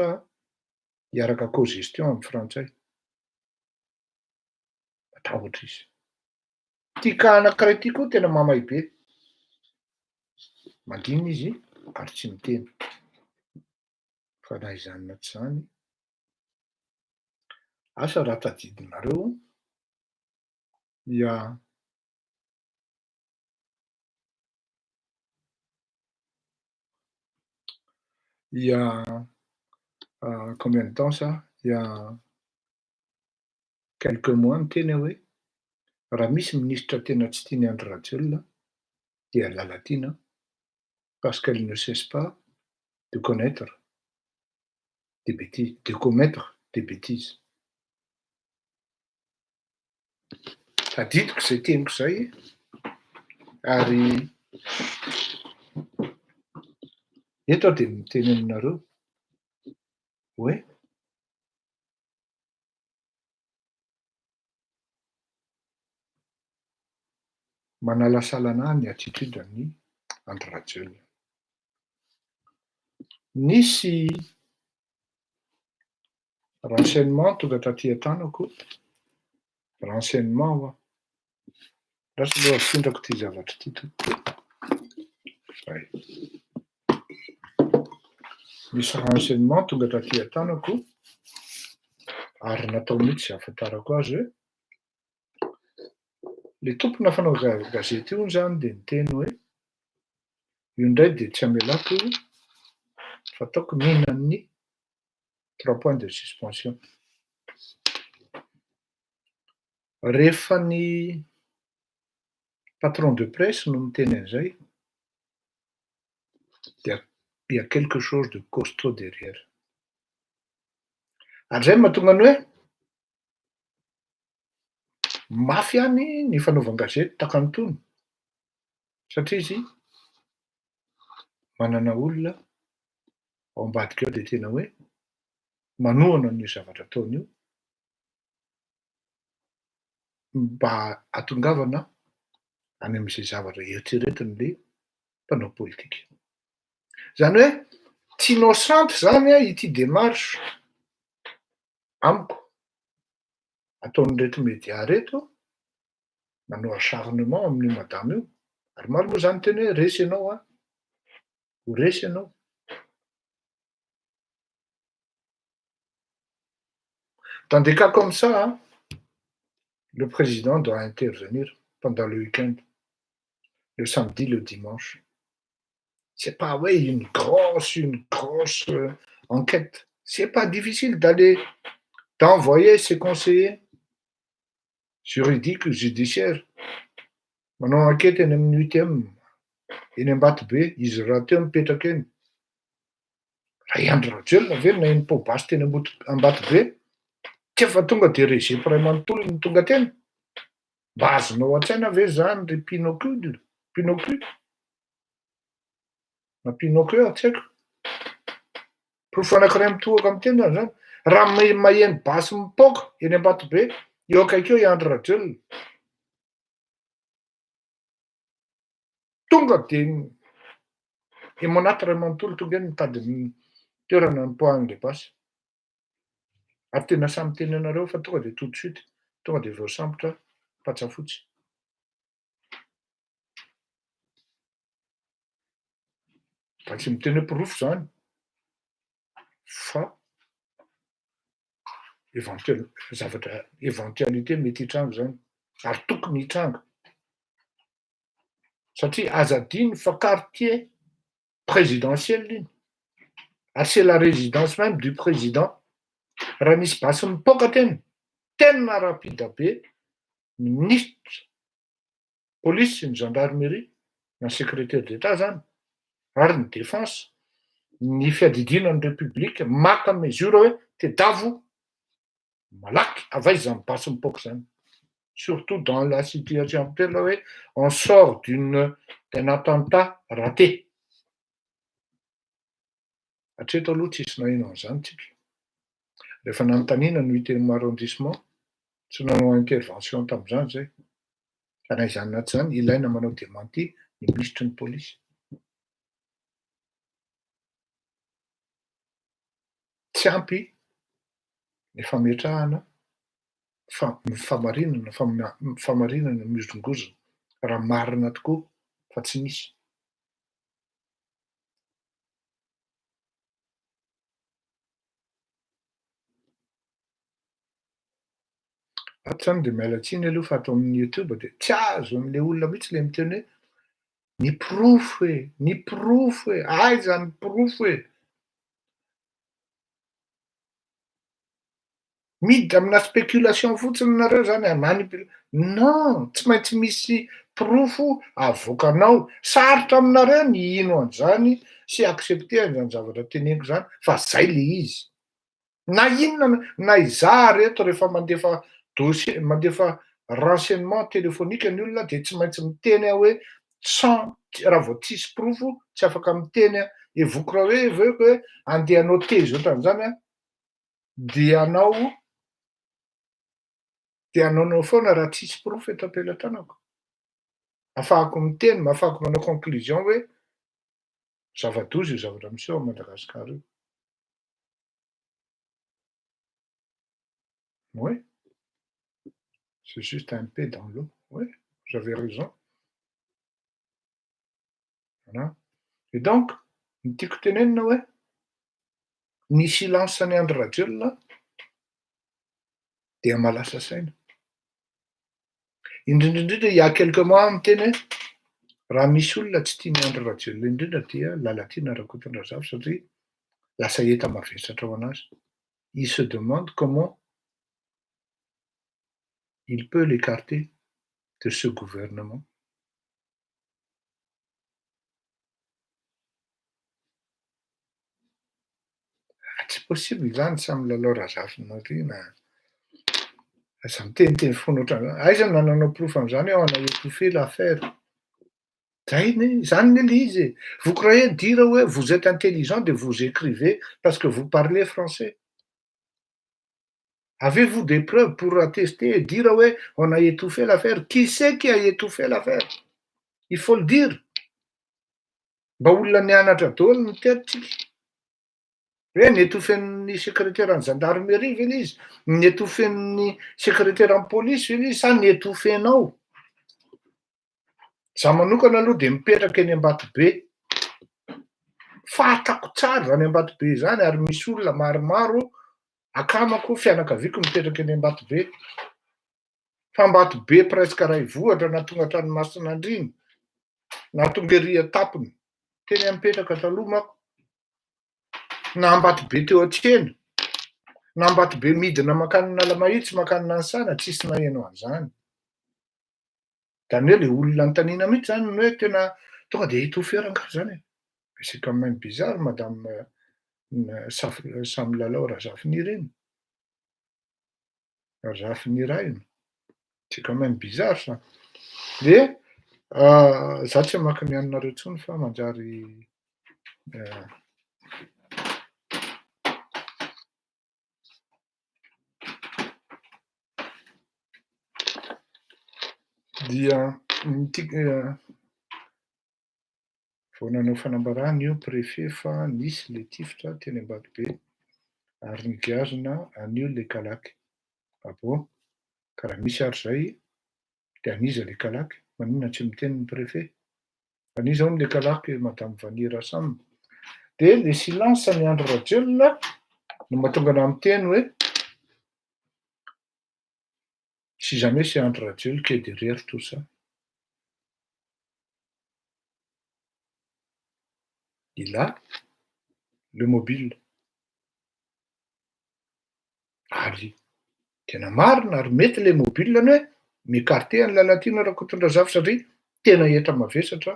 hiaraka co-gestion amin'ny frantsay. Matahotra izy. Ty ka anankiray ty koa tena mamay be. Mangina izy ary tsy miteny. Fa na izany na tsy zany, asa raha tadidinareo il y a combien de temps ça? Il y a quelques mois miteny hoe raha misy ministra tena tsy tiany Andry Rajoelina dia Lalatiana parce qu'elle ne cesse pas de connaître des bêtises, de commettre des bêtises. Tadidiko zay teniko zay ary eto aho de miteny aminareo hoe manala salana ny attitude an'ny Andry Rajoelina. Nisy renseignement tonga taty an-tanako, renseignement va. Lasa aloha afindrako ty zavatra ty tompoko. Misy renseignement tonga taty an-tanako ary natao mihitsy ahafantarako azy hoe le tompona fanao gazety io zany de niteny hoe io indray de tsy amelako fa ataoko mihinan'ny 3 points de suspension. Rehefa ny patron de presse no miteny an'izay dia il y a quelque chose de costaud derrière. Ary zay mahatonga ny hoe mafy ihany ny fanaovan-gazety takan'itony satria izy manana olona ao ambadika ao de tena hoe manohana an'io zavatra ataony io mba hatongavana any amin'izay zavatra eritreretin'le mpanao politika. Zany hoe tsy innocente zany ity démarche amiko ataon'ireto média reto manao acharnement amin'ny madame io. Ary maro moa zany teny hoe resy ianao a, ho resy ianao. Dans des cas comme ça, hein, le président doit intervenir pendant le week-end, le samedi, le dimanche. C'est pas, oui, une grosse enquête. C'est pas difficile d'envoyer ses conseillers juridiques ou judiciaires. Manao enquête eny amin'ny 8e, eny Ambatobe, izy rahateo mipetraka eny. Raha Andry Rajoelina ve na eny Pôbasy teny Ambatobe, tsy efa tonga de régime ray manontolo ny tonga teny. Mba azonao an-tsaina ve zany ry Pinocchio? Na Pinocchio tsy haiko. Profo anankiray mitohaka amin'ny teny zany. Raha maheno basy mipoaka eny Ambatobe, eo akaiky eo i Andry Rajoelina. Tonga de i manaty ray manontolo tonga eny mitady ny toerana nipoahan'le basy. Ary tena samy teny anareo fa tonga de tout de suite, tonga de voasambotra fatsafotsy. Fa tsy miteny hoe porofo zany, fa éventualité mety hitrango zany, ary tokony hitrango. Satria aza adiny fa quartier présidentiel iny. Ary c'est la résidence même du président. Raha misy basy mipoaka teny, tena rapida be, ny ministre police sy ny gendarmerie, na secrétaire d'État zany, ary ny défense, ny fiadidinan'ny république maka mesure hoe tedavo malaky avaiza ny basy mipoaka zany. Surtout dans la situation telle hoe on sort d'un attentat raté. Hatreto aloha tsisy nahino an'izany tsika. Rehefa nanontaniana ny 8e arrondissement, tsy nanao intervention tamin'izany zay. Fa na izany na tsy zany, ilaina manao démenti ny ministre ny police. Tsy ampy ny fametrahana famarinana mizongozona raha marina tokoa fa tsy misy. Ato zany de miala tsiny aloha fa ato amin'ny YouTube de tsy azo an'le olona mihitsy le miteny hoe ny porofo e, aiza ny porofo e. Miditra amina spéculation fotsiny nareo zany non, tsy maintsy misy porofo avoakanao. Sarotra aminareo ny ino an'izany sy accepter an'izany zavatra teneniko zany fa zay le izy. Na inona na izaho reto rehefa mandefa dossier, mandefa renseignement téléphonique ny olona de tsy maintsy miteny hoe raha vao tsisy porofo tsy afaka miteny evoky raha hoe veoko hoe andeha hanao tezy ohatran'izany a, de anaonao foana raha tsisy porofo eto am-pelantanako. Afahako miteny, afahako manao conclusion hoe zava-doza io zavatra miseho a Madagasikara io. Oui, c'est juste un peu dans l'eau. Oui, vous avez raison. Voilà. Et donc, ny tiako tenenina hoe ny silence-ny Andry Rajoelina dia malasa saina. Indrindraindrindra il y a quelques mois miteny hoe raha misy olona tsy tiany Andry Rajoelina indrindra dia lalatiana Rakotondrazafy satria lasa eta mavesatra ho anazy. Il se demande comment il peut l'écarter de ce gouvernement. Tsy possible zany samy lalao razafina na aza miteniteny foana ohatran'izany. Aiza no nananao proof an'izany hoe on a étouffé l'affaire. Zany le izy. Vous croyez dire ouais, vous êtes intelligent de vous écrivez parce que vous parlez français. Avez-vous des preuves pour attester et dire ouais, on a étouffé l'affaire? Qui c'est qui a étouffé l'affaire? Il faut le dire. Mba olona nianatra daholo no teatrika. Hoe niétouffen'ny secrétaire en gendarmerie ve izy, niétouffen'ny secrétaire en police ve izy, sa niétouffenao? Za manokana aloha de mipetraka eny Ambatobe. Fantako tsara zany Ambatobe zany ary misy olona maromaro akamako fianakaviako mipetraka eny Ambatobe. Fa Ambatobe presque ray vohatra na tonga Tranomasina andriny na tonga ery atapony teny mipetraka taloha mako. Na Ambatobe teo atsena na Ambatobe midina makany Nalamahitsy makany Nanisana tsisy naheno an'izany. Zany hoe le olona antanina mihitsy zany no hoe tena tonga de hita ho fiaranka zany. C'est quand même bizarre, madame Sam Lalao Razafiny reny. Razafiny Rainy. C'est quand même bizarre ça. De za tsy hamaky ny anareo intsony fa manjary dia vao nanao fanambarana io préfet fa nisy le tifitra teny Ambatobe ary nigazona anio le Kalaky. Ah bon, karaha misy ary zay de aniza le Kalaky? Maninona tsy miteny ny préfet? Aniza hono le Kalaky madame Vanira Sam? De le silence ny Andry Rajoelina no mahatonga anahy miteny hoe si jamais c'est Andry Rajoelina qui est derrière tout ça. Il a le mobile. Ary tena marina ary mety le mobile ny hoe miécarté ny lalatiana raha kotondra zafy satria tena etra mavesatra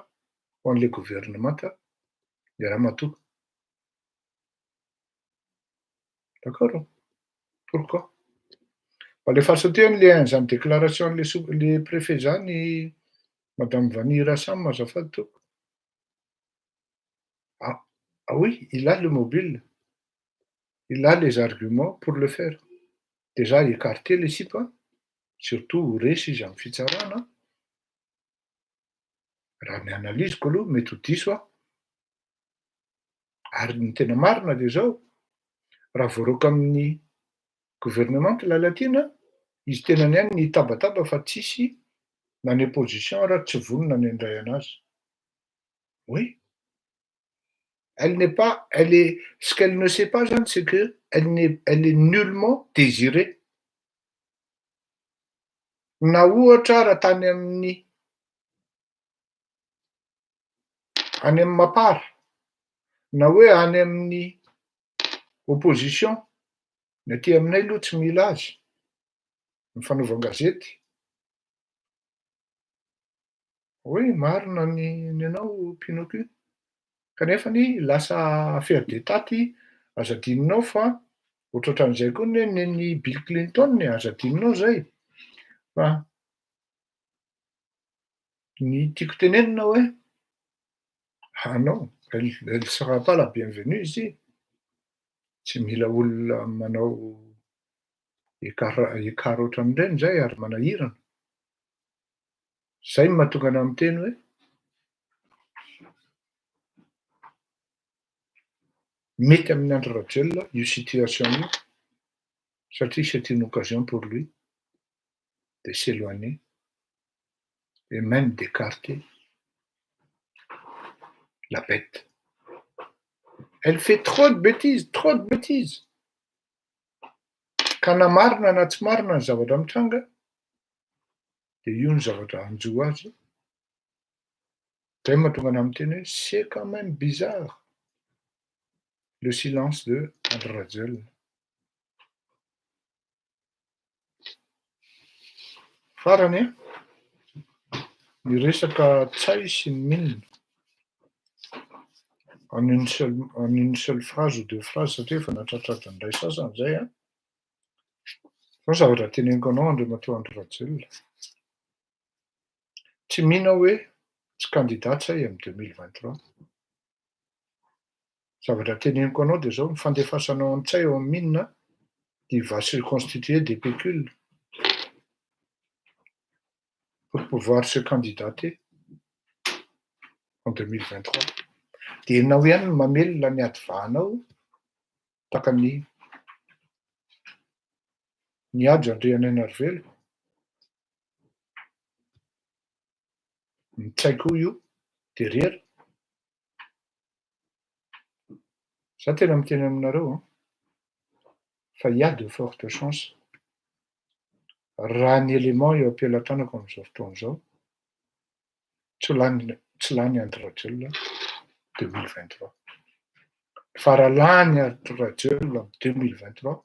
ho an'le gouvernemanta le raha matoa. D'accord? Pourquoi? Le fahasoteany le an'izany déclaration le préfet zany madame Vanira Sam azafady toko. Ah oui, il a le mobile. Il a les arguments pour le faire. Déjà écarter les SIPA, surtout resy izy amin'ny fitsarana. Raha ny analyziko aloha mety ho diso a. Ary ny tena marina de zao, raha voaroka amin'ny gouvernement lalatiana, izy tena niany ny tabataba fa tsisy na ny opposition raha tsy vonona ny handray anazy. Oui. Ce qu'elle ne sait pas, Jeanne, c'est que elle est nullement désirée. Na ohatra raha tany amin'ny any amin'ny Mapara, na hoe any amin'ny opposition, ny aty aminay aloha tsy mila azy, ny fanaovan-gazety. Oui, marina ny anao Pinocchio. Kanefany lasa affaire d'état ty azo adininao fa ohatrohatran'izay koa ny Bill Clinton azo adininao zay. Fa ny tiako tenenina hoe ah non, elle sera pas la bienvenue ici. Tsy mila olona manao ekara ohatran'ireny zay ary manahirana. Zay mahatonga anahy miteny hoe mety amin'ny Andry Rajoelina io situation io satria c'est une occasion pour lui de s'éloigner et même d'écarter la bête. Elle fait trop de bêtises, trop de bêtises. Ka na marina na tsy marina ny zavatra mitranga, de io ny zavatra anjo azy. Zay mahatonga anahy miteny hoe c'est quand même bizarre le silence de Andry Rajoelina. Farany ny resaka tsay sy ny milina en une seule phrase ou deux phrases satria efa natratratra indray sasany zay a. Fa zavatra teneniko anao Andriamatoa Andry Rajoelina. Tsy mihina hoe tsy candidat tsay amin'ny 2023. Zavatra teneniko anao de zao ny fandefasanao an-tsay eo amin'ny milina il va se constituer des pécules pour pouvoir se candidater en 2023. De enao ihany ny mamelona ny ady vahanao taka ny ady Andriananarivelo. Mitsaiko io de rery. Za tena miteny aminareo fa il y a de fortes chances raha ny élément eo am-pelatranako am'zao fotoana zao tsy lany Andry Rajoelina 2023. Fa raha lany Andry Rajoelina am' 2023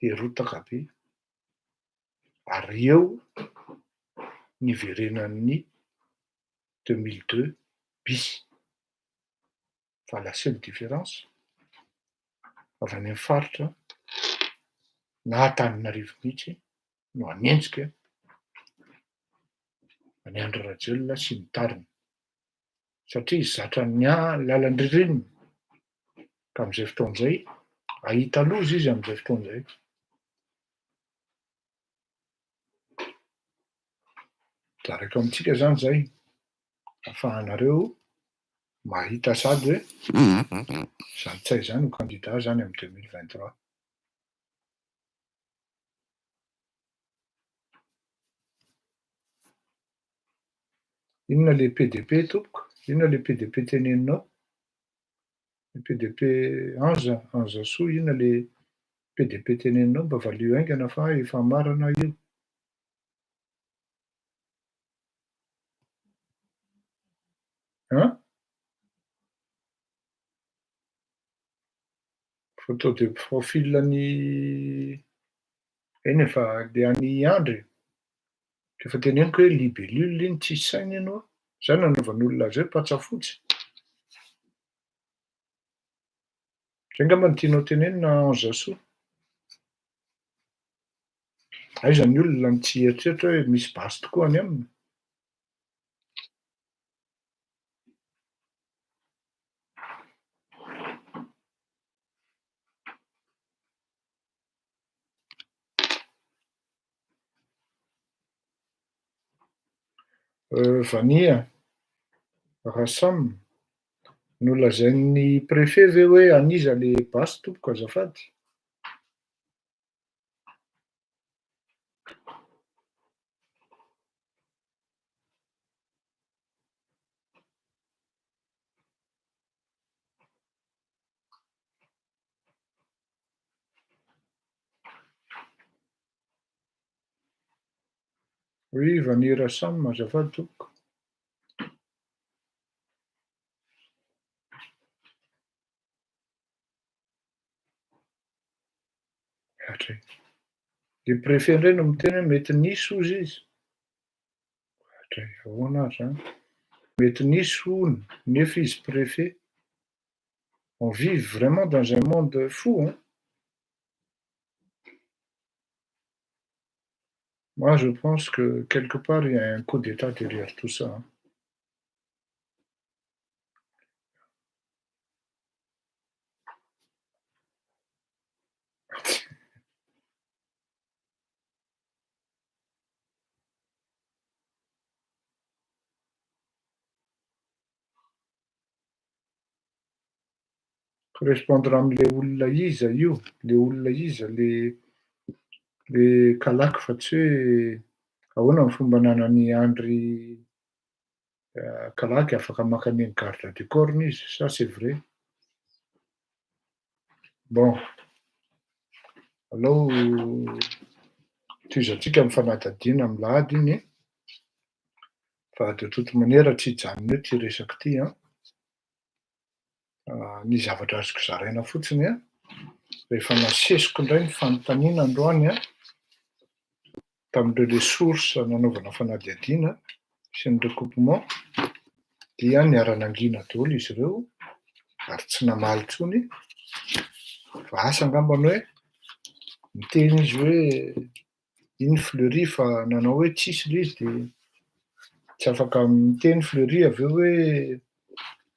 de rotaka be ary eo niverenan'ny 2002 bis. Fa la seule différence avy any am'faritra na Antananarivo mihitsy no hanenjika any Andry Rajoelina sy ny tariny satria zatra ny lalan-dririnina ka am'zay fotoan'zay ahita loza izy am'zay fotoan'zay. Zareko amintsika zany zay ahafahanareo mahita sady hoe zany tsay zany ho candidat zany am' 2023. Inona le PDP tompoko? Inona le PDP teneninao? Le PDP Anja Soa, inona le PDP teneninao mba valio aingana fa efa marana io? Hein? Photo de profilen'ny eny efa le an'ny Andry. Efa teneniko hoe libellule iny tsisy saina ianao. Zany nanaovan'olona azy hoe patsa fotsy. Zay ngamba no tianao tenenina Anja Soa? Aiza ny olona no tsy eritreritra hoe misy basy tokoa any aminy? Vania Rassam nolazain'ny préfet ve hoe aniza le basy tompoko azafady? Oui, Vania Rassam azafady tompoko. Hatray. Le préfet indray no miteny hoe mety nisy hozy izy. Hatray, ahoana ary zany? Mety nisy hono nefa izy préfet. On vit vraiment dans un monde fou, hein? Moi, je pense que quelque part, il y a un coup d'État derrière tout ça. Hein. Correspondre am'le olona iza io, le olona iza, le kalaky fa tsy hoe ahoana ny fomba ananan'ny Andry kalaky afaka maka an'iny garde du corps-ny izy, ça c'est vrai. Bon, alao toizatsika mifanadadiana am'lahady iny fa de toute manière tsy hijanona eo ty resaky ty an. Ny zavatra azoko zaraina fotsiny an, rehefa nasesiko indray ny fanontaniana androany an tam'ireo le source nanaovana fanadihadiana sy ny recoupement dia niara-nangina daholo izy ireo ary tsy namaly intsony fa asa angambany hoe miteny izy hoe iny Fleury fa nanao hoe tsisy le izy de tsy afaka miteny Fleury avy eo hoe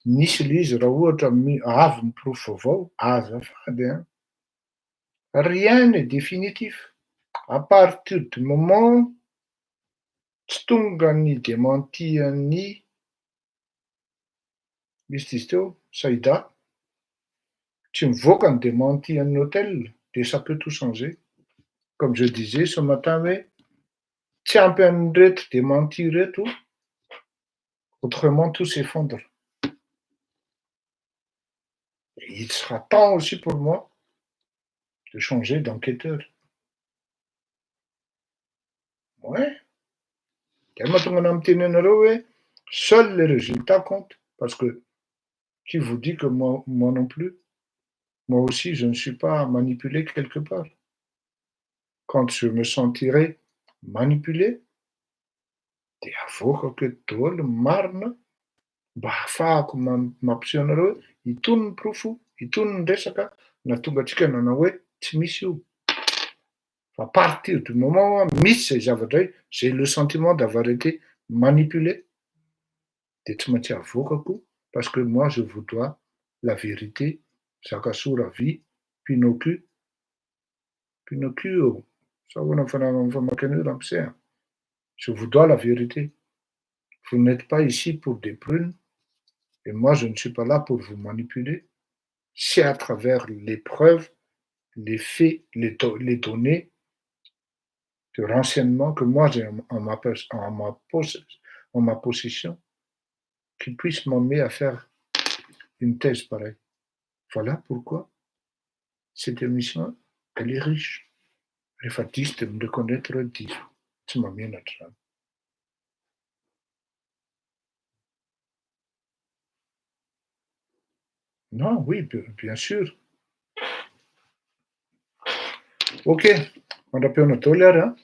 nisy le izy raha ohatra avy ny proof vaovao, azafady an. Rien n'est définitif. À partir du moment tsy tonga ny démentian'ny misy dizy teo Saïda, tsy mivoaka ny démenti an'ny hôtel de ça peut tout changer. Comme je disais ce matin hoe tsy ampy an'ireto démenti reto Autrement, tout s'effondre. Et il sera temps aussi pour moi de changer d'enquêteur. Ouais. Seuls les résultats comptent. Parce que qui vous dit que moi non plus, moi aussi, je ne suis pas manipulé quelque part. Quand je me sentirai manipulé, dia avokako daholo marina mba hafahako mampiseho itony ny profo, itony ny resaka na tonga antsika nanao hoe tsy misy io. À partir du moment où misy zay zavatra hoe j'ai le sentiment d'avoir été manipulé, dia tsy maintsy avokako parce que moi je vous dois la vérité. Zakasoa Ravy, Pinocchio, ça ahoana ny famakana io ramose. Je vous dois la vérité. Vous n'êtes pas ici pour des prunes, et moi je ne suis pas là pour vous manipuler. C'est à travers les preuves, les faits, les données de renseignement que moi j'ai en ma possession qui puisse m'emmener à faire une thèse pareille. Voilà pourquoi cette émission, elle est riche. Les fatistes me reconnaître dire. Tu m'as mis notre âme. Non, oui, bien sûr. Ok, mandrapiona daholo ary a.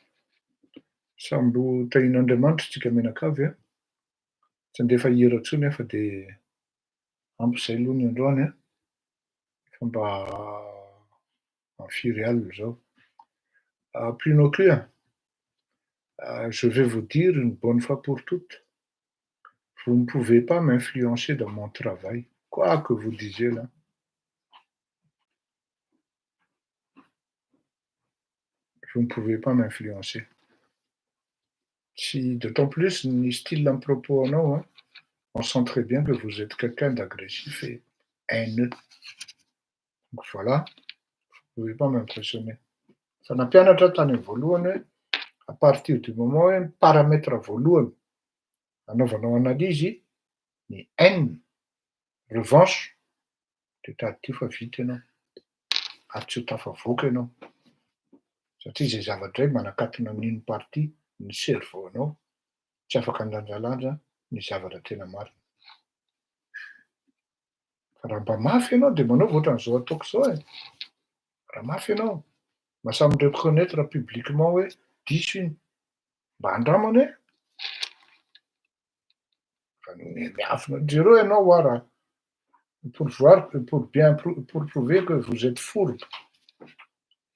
Samby ho tahin'Andriamanitra tsika menakavy a. Tsy andefa hira intsony a fa dia ampy izay aloha ny androany a. Fa mba mifiry alina zao. Pinocchio, je vais vous dire une bonne fois pour toutes. Vous ne pouvez pas m'influencer dans mon travail, quoi que vous disiez là. Vous ne pouvez pas m'influencer. Si, d'autant plus, ni style d'un propos ou non, hein, on sent très bien que vous êtes quelqu'un d'agressif et haineux. Donc voilà, vous ne pouvez pas m'impressionner. Ça n'a pas tany voalohany hoe à partir du moment hoe ny paramètre voalohany anaovanao analyse ny haine, revanche, dia tady fa vita ianao. Ary tsy ho tafavoaka ianao. Satria zay zavatra hoe manakatona amin'iny party ny cerveau-nao, tsy afaka handanjalanja ny zavatra tena marina. Fa raha mba mafy ianao dia manao ohatran'izao ataoko izao e. Raha mafy ianao, mba samy reconnaître publiquement hoe diso iny, mba handramana hoe fa miafina zéro ianao raha pour prouver que vous êtes fourbe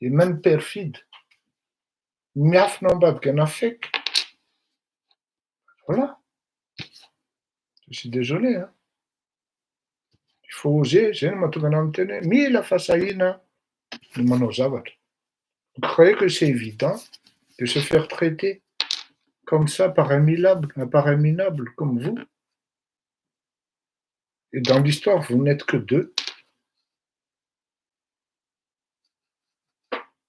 et même perfide. Miafina ao ambadika ana fake. Voilà. Je suis désolé, hein. Il faut oser, zay no mahatonga anahy miteny hoe mila fasahiana no manao zavatra. Vous croyez que c'est évident de se faire traiter comme ça par un minable comme vous? Et dans l'histoire, vous n'êtes que deux.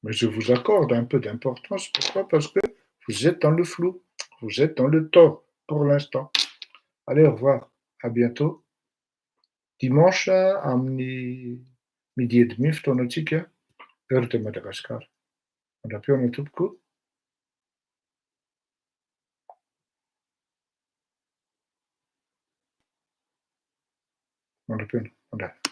Mais je vous accorde un peu d'importance. Pourquoi? Parce que vous êtes dans le flou. Vous êtes dans le tort pour l'instant. Allez, au revoir. À bientôt. Dimanche, amin'ny midi et demi fotoanantsika, heure de Madagascar. Mandra-piona tompoko. Mandra-piona. Mandra.